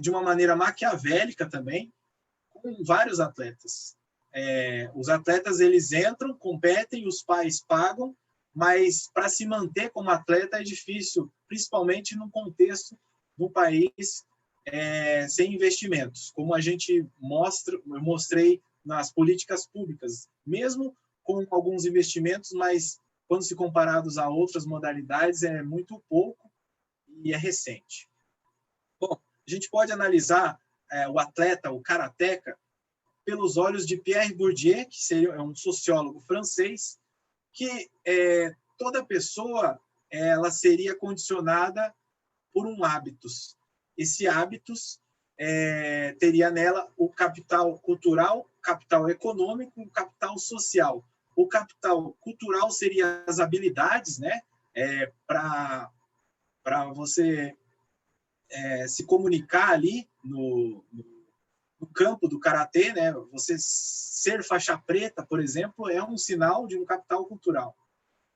de uma maneira maquiavélica também, com vários atletas. Os atletas, eles entram, competem, os pais pagam, mas para se manter como atleta é difícil, principalmente no contexto do país sem investimentos. Como a gente eu mostrei nas políticas públicas, mesmo com alguns investimentos, mas quando se comparados a outras modalidades é muito pouco e é recente. Bom, a gente pode analisar o atleta, o karateca, pelos olhos de Pierre Bourdieu, que é um sociólogo francês, que toda pessoa ela seria condicionada por um hábitos. Esse hábitos teria nela o capital cultural, capital econômico, o capital social. O capital cultural seria as habilidades, né, para você se comunicar ali no campo do karatê, né? Você ser faixa preta, por exemplo, é um sinal de um capital cultural.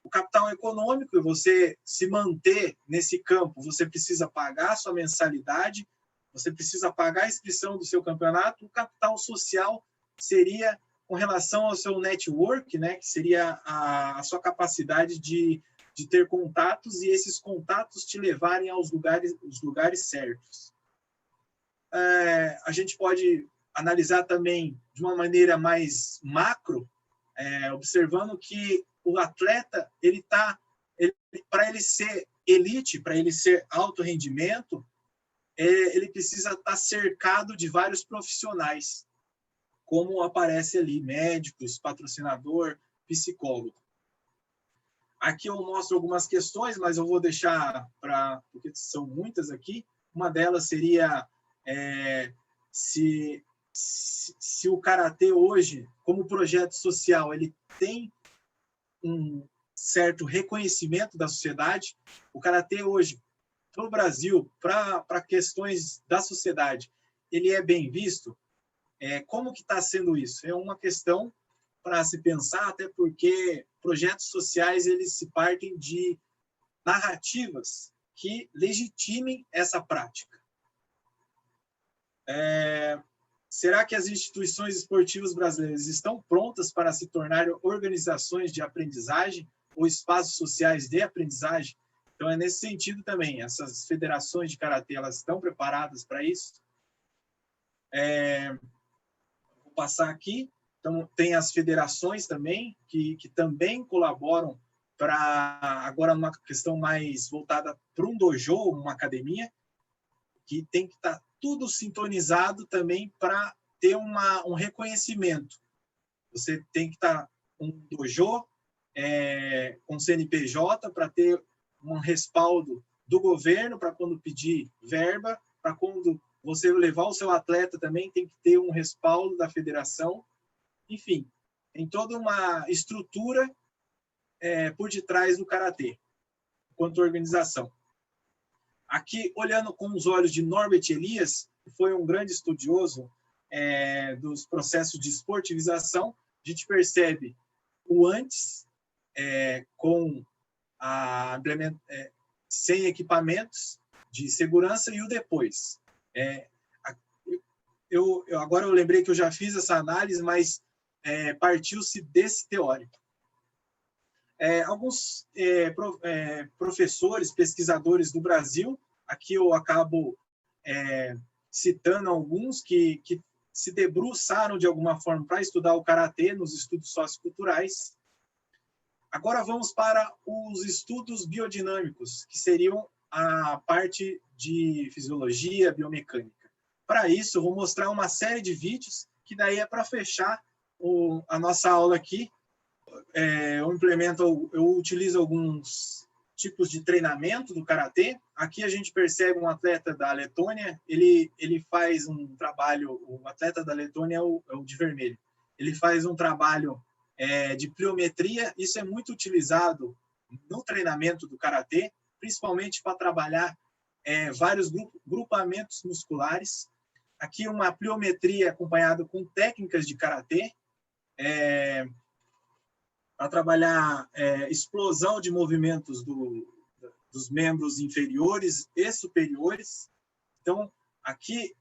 O capital econômico, você se manter nesse campo, você precisa pagar a sua mensalidade, você precisa pagar a inscrição do seu campeonato. O capital social seria com relação ao seu network, né? Que seria a sua capacidade de ter contatos e esses contatos te levarem aos lugares certos. A gente pode analisar também de uma maneira mais macro, observando que o atleta, para ele ser elite, para ele ser alto rendimento, ele precisa estar cercado de vários profissionais, como aparece ali, médicos, patrocinador, psicólogo. Aqui eu mostro algumas questões, mas eu vou deixar porque são muitas aqui. Uma delas seria se o karatê hoje, como projeto social, ele tem um certo reconhecimento da sociedade. O karatê hoje, para o Brasil, para questões da sociedade, ele é bem visto. Como que está sendo isso? É uma questão para se pensar, até porque projetos sociais eles se partem de narrativas que legitimem essa prática. Será que as instituições esportivas brasileiras estão prontas para se tornarem organizações de aprendizagem ou espaços sociais de aprendizagem? Então, é nesse sentido também. Essas federações de karatê, elas estão preparadas para isso? Vou passar aqui. Então, tem as federações também, que também colaboram agora numa questão mais voltada para um dojo, uma academia, que tem que estar tudo sintonizado também para ter um reconhecimento. Você tem que estar um dojo com CNPJ para ter um respaldo do governo para quando pedir verba, para quando você levar o seu atleta também tem que ter um respaldo da federação. Enfim, tem toda uma estrutura por detrás do karatê, quanto à organização. Aqui, olhando com os olhos de Norbert Elias, que foi um grande estudioso dos processos de esportivização, a gente percebe o antes, com sem equipamentos de segurança, e o depois. Agora eu lembrei que eu já fiz essa análise, mas partiu-se desse teórico. Alguns professores, pesquisadores do Brasil, aqui eu acabo citando alguns que se debruçaram de alguma forma para estudar o karatê nos estudos socioculturais. Agora vamos para os estudos biodinâmicos, que seriam a parte de fisiologia, biomecânica. Para isso, eu vou mostrar uma série de vídeos, que daí é para fechar a nossa aula aqui. Eu utilizo alguns tipos de treinamento do karatê. Aqui a gente percebe um atleta da Letônia, ele faz um trabalho, o atleta da Letônia é o de vermelho, ele faz um trabalho de pliometria. Isso é muito utilizado no treinamento do karatê, principalmente para trabalhar vários grupamentos musculares. Aqui uma pliometria acompanhada com técnicas de karatê, para trabalhar explosão de movimentos dos membros inferiores e superiores. Então, aqui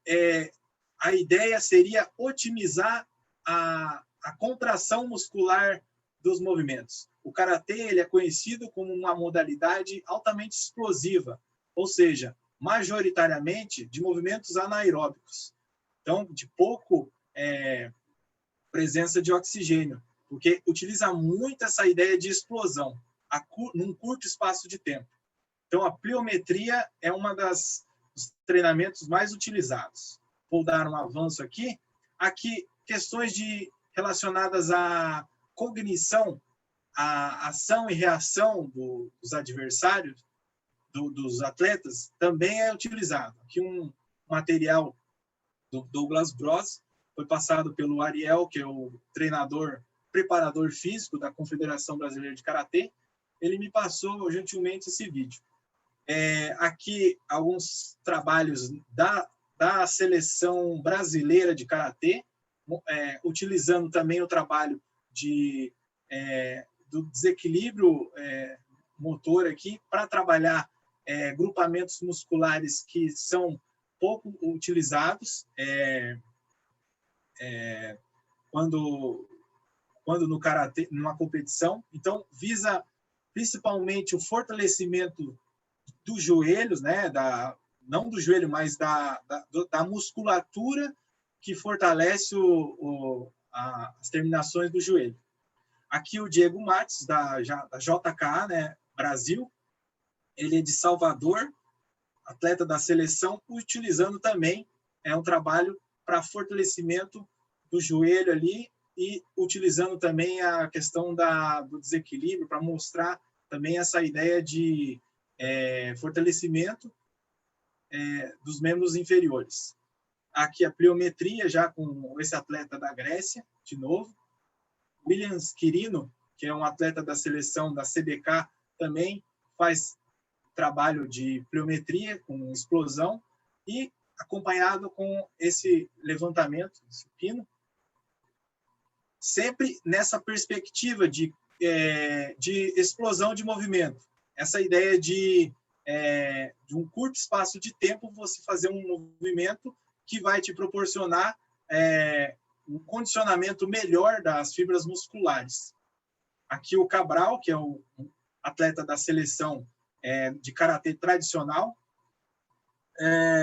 a ideia seria otimizar a contração muscular dos movimentos. O karatê ele é conhecido como uma modalidade altamente explosiva, ou seja, majoritariamente de movimentos anaeróbicos. Então, de pouco presença de oxigênio, porque utiliza muito essa ideia de explosão num curto espaço de tempo. Então, a pliometria é dos treinamentos mais utilizados. Vou dar um avanço aqui. Aqui, questões relacionadas à cognição, à ação e reação dos adversários, dos atletas, também é utilizado. Aqui um material do Douglas Bros, foi passado pelo Ariel, que é o preparador físico da Confederação Brasileira de Karatê. Ele me passou gentilmente esse vídeo. Aqui alguns trabalhos da seleção brasileira de Karatê, utilizando também o trabalho do desequilíbrio motor aqui para trabalhar grupamentos musculares que são pouco utilizados quando no karatê, numa competição. Então, visa principalmente o fortalecimento dos joelhos, né? Não do joelho, mas da musculatura que fortalece as terminações do joelho. Aqui o Diego Matos, da JK, né, Brasil, ele é de Salvador, atleta da seleção, utilizando também um trabalho para fortalecimento do joelho ali e utilizando também a questão do desequilíbrio para mostrar também essa ideia de fortalecimento dos membros inferiores. Aqui a pliometria, já com esse atleta da Grécia, de novo. William Quirino, que é um atleta da seleção da CBK, também faz trabalho de pliometria com explosão e acompanhado com esse levantamento supino, sempre nessa perspectiva de explosão de movimento. Essa ideia de um curto espaço de tempo você fazer um movimento que vai te proporcionar um condicionamento melhor das fibras musculares. Aqui o Cabral, que é um atleta da seleção de karatê tradicional,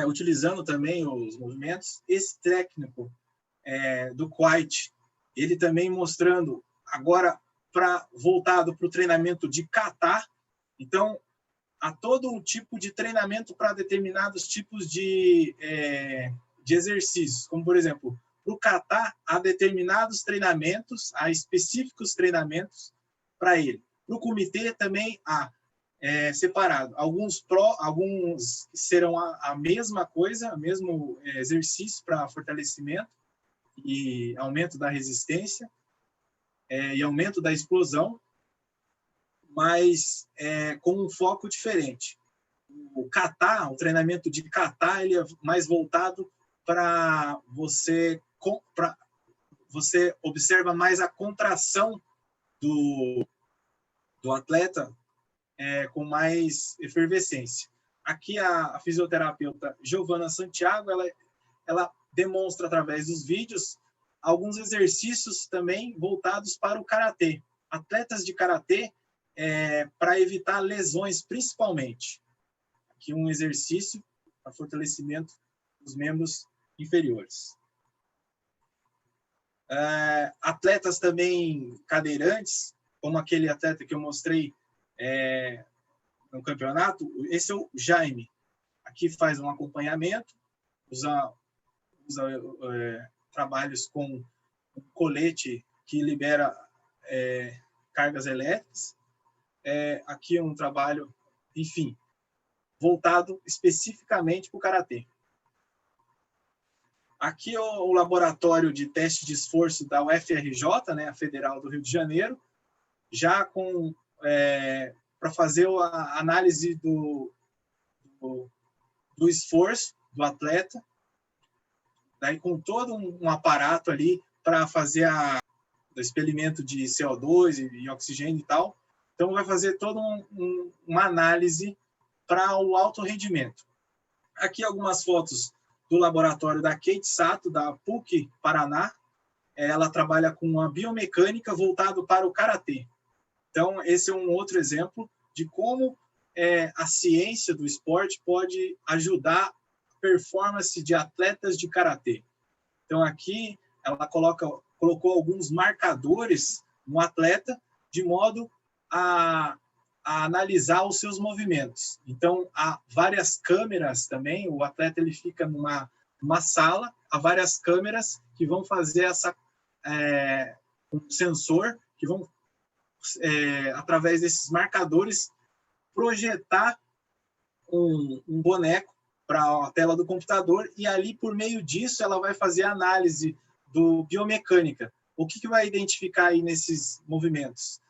utilizando também os movimentos. Esse técnico do Kuwait, ele também mostrando agora voltado para o treinamento de kata. Então, há todo um tipo de treinamento para determinados tipos de exercícios, como, por exemplo, para o kata, há determinados treinamentos, há específicos treinamentos para ele. Para o comitê também há separado. Alguns serão a mesma coisa, o mesmo exercício para fortalecimento e aumento da resistência e aumento da explosão, mas com um foco diferente. O kata, o treinamento de kata, ele é mais voltado para você observa mais a contração do atleta com mais efervescência. Aqui a fisioterapeuta Giovana Santiago, ela demonstra através dos vídeos alguns exercícios também voltados para o karatê. Atletas de karatê para evitar lesões, principalmente. Aqui um exercício para fortalecimento dos membros inferiores. Atletas também cadeirantes, como aquele atleta que eu mostrei no campeonato, esse é o Jaime. Aqui faz um acompanhamento, usa trabalhos com um colete que libera cargas elétricas. Aqui um trabalho, enfim, voltado especificamente para o karatê. Aqui o laboratório de teste de esforço da UFRJ, né, a Federal do Rio de Janeiro, já para fazer a análise do esforço do atleta, daí com todo um aparato ali para fazer o experimento de CO2 e oxigênio e tal. Então, vai fazer toda uma análise para o alto rendimento. Aqui algumas fotos do laboratório da Kate Sato, da PUC Paraná. Ela trabalha com uma biomecânica voltado para o karatê. Então, esse é um outro exemplo de como a ciência do esporte pode ajudar a performance de atletas de karatê. Então, aqui ela coloca colocou alguns marcadores no atleta, de modo a analisar os seus movimentos. Então, há várias câmeras também, o atleta ele fica numa sala, há várias câmeras que vão fazer um sensor, que vão, através desses marcadores, projetar um boneco para a tela do computador, e ali, por meio disso, ela vai fazer a análise do biomecânica. O que vai identificar aí nesses movimentos?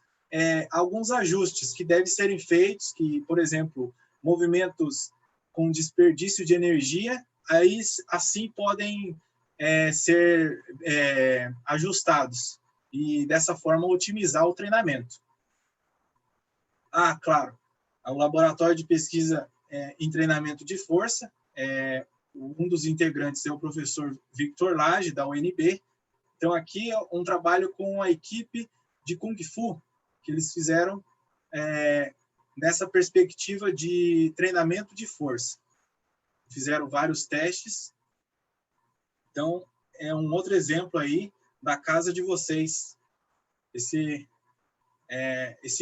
Alguns ajustes que devem serem feitos, que, por exemplo, movimentos com desperdício de energia, aí assim podem ser ajustados e, dessa forma, otimizar o treinamento. Claro, o laboratório de pesquisa em treinamento de força, um dos integrantes é o professor Victor Lage, da UNB. Então, aqui é um trabalho com a equipe de Kung Fu, que eles fizeram nessa perspectiva de treinamento de força. Fizeram vários testes. Então, é um outro exemplo aí da casa de vocês, esse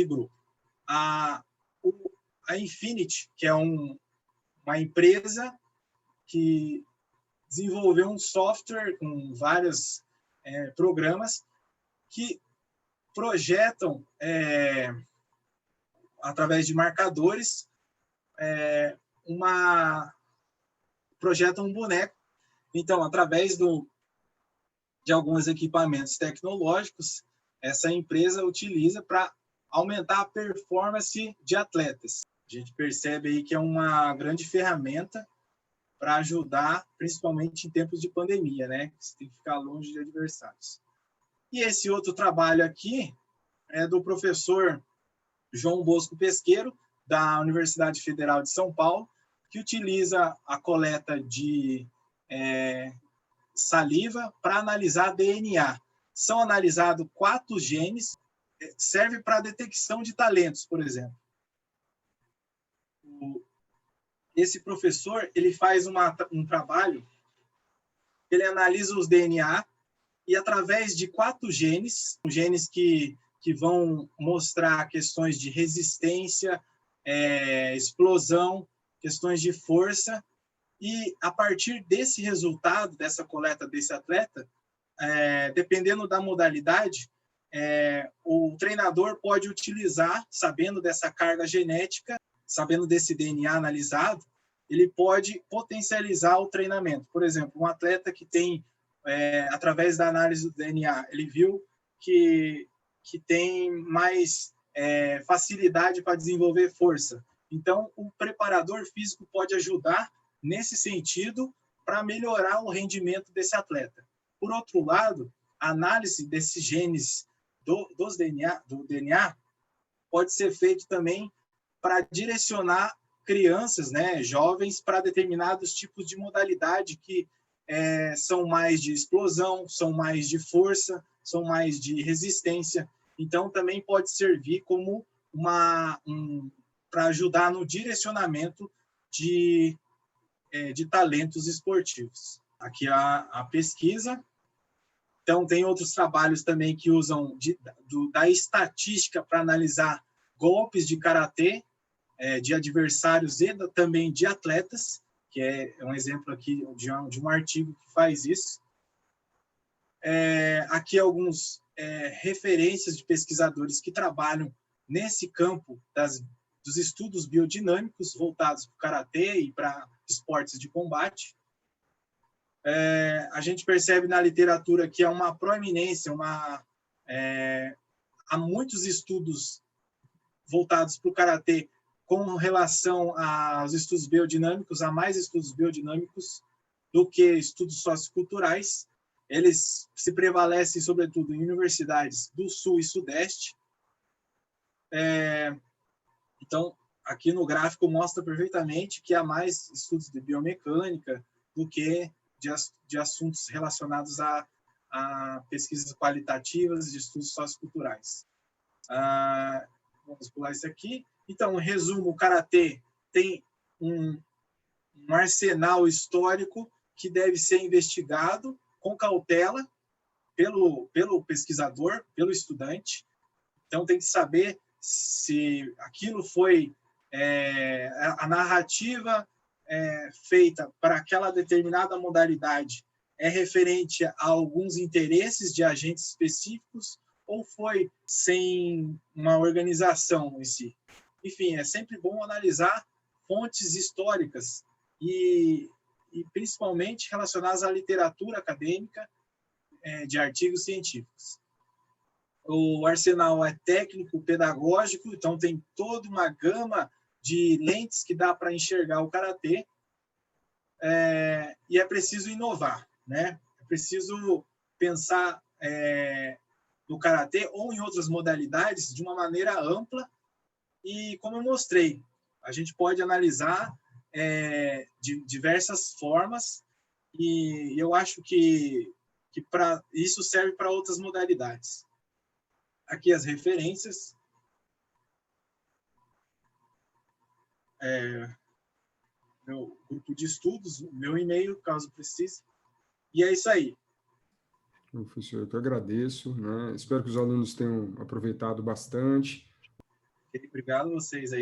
grupo. A Infinity, que é uma empresa que desenvolveu um software com vários programas que projetam, através de marcadores, projetam um boneco. Então, através de alguns equipamentos tecnológicos, essa empresa utiliza para aumentar a performance de atletas. A gente percebe aí que é uma grande ferramenta para ajudar, principalmente em tempos de pandemia, né? Você tem que ficar longe de adversários. E esse outro trabalho aqui é do professor João Bosco Pesqueiro, da Universidade Federal de São Paulo, que utiliza a coleta de saliva para analisar DNA. São analisados 4 genes, serve para a detecção de talentos, por exemplo. Esse professor ele faz um trabalho, ele analisa os DNA e, através de 4 genes, genes que vão mostrar questões de resistência, explosão, questões de força, e a partir desse resultado, dessa coleta desse atleta, dependendo da modalidade, o treinador pode utilizar, sabendo dessa carga genética, sabendo desse DNA analisado, ele pode potencializar o treinamento. Por exemplo, um atleta que tem, através da análise do DNA, ele viu que tem mais facilidade para desenvolver força. Então, o preparador físico pode ajudar nesse sentido para melhorar o rendimento desse atleta. Por outro lado, a análise desses genes do DNA pode ser feito também para direcionar crianças, né, jovens, para determinados tipos de modalidade que são mais de explosão, são mais de força, são mais de resistência. Então, também pode servir como para ajudar no direcionamento de talentos esportivos. Aqui a pesquisa. Então, tem outros trabalhos também que usam da estatística para analisar golpes de karatê, de adversários e também de atletas, que é um exemplo aqui de um artigo que faz isso. Aqui alguns referências de pesquisadores que trabalham nesse campo dos estudos biodinâmicos voltados para o karatê e para esportes de combate. A gente percebe na literatura que há uma proeminência, há muitos estudos voltados para o karatê com relação aos estudos biodinâmicos, há mais estudos biodinâmicos do que estudos socioculturais. Eles se prevalecem, sobretudo, em universidades do Sul e Sudeste. Então, aqui no gráfico mostra perfeitamente que há mais estudos de biomecânica do que de assuntos relacionados a pesquisas qualitativas de estudos socioculturais. Vamos pular isso aqui. Então, em resumo, o karatê tem um arsenal histórico que deve ser investigado com cautela pelo pesquisador, pelo estudante. Então, tem que saber se aquilo foi a narrativa feita para aquela determinada modalidade é referente a alguns interesses de agentes específicos ou foi sem uma organização em si. Enfim, é sempre bom analisar fontes históricas e principalmente relacionadas à literatura acadêmica de artigos científicos. O arsenal é técnico, pedagógico, então tem toda uma gama de lentes que dá para enxergar o karatê, e é preciso inovar, né? É preciso pensar no karatê ou em outras modalidades de uma maneira ampla e, como eu mostrei, a gente pode analisar de diversas formas e eu acho que isso serve para outras modalidades. Aqui as referências. Meu grupo de estudos, meu e-mail, caso precise. E é isso aí. Professor, eu que agradeço, né? Espero que os alunos tenham aproveitado bastante. Obrigado a vocês aí.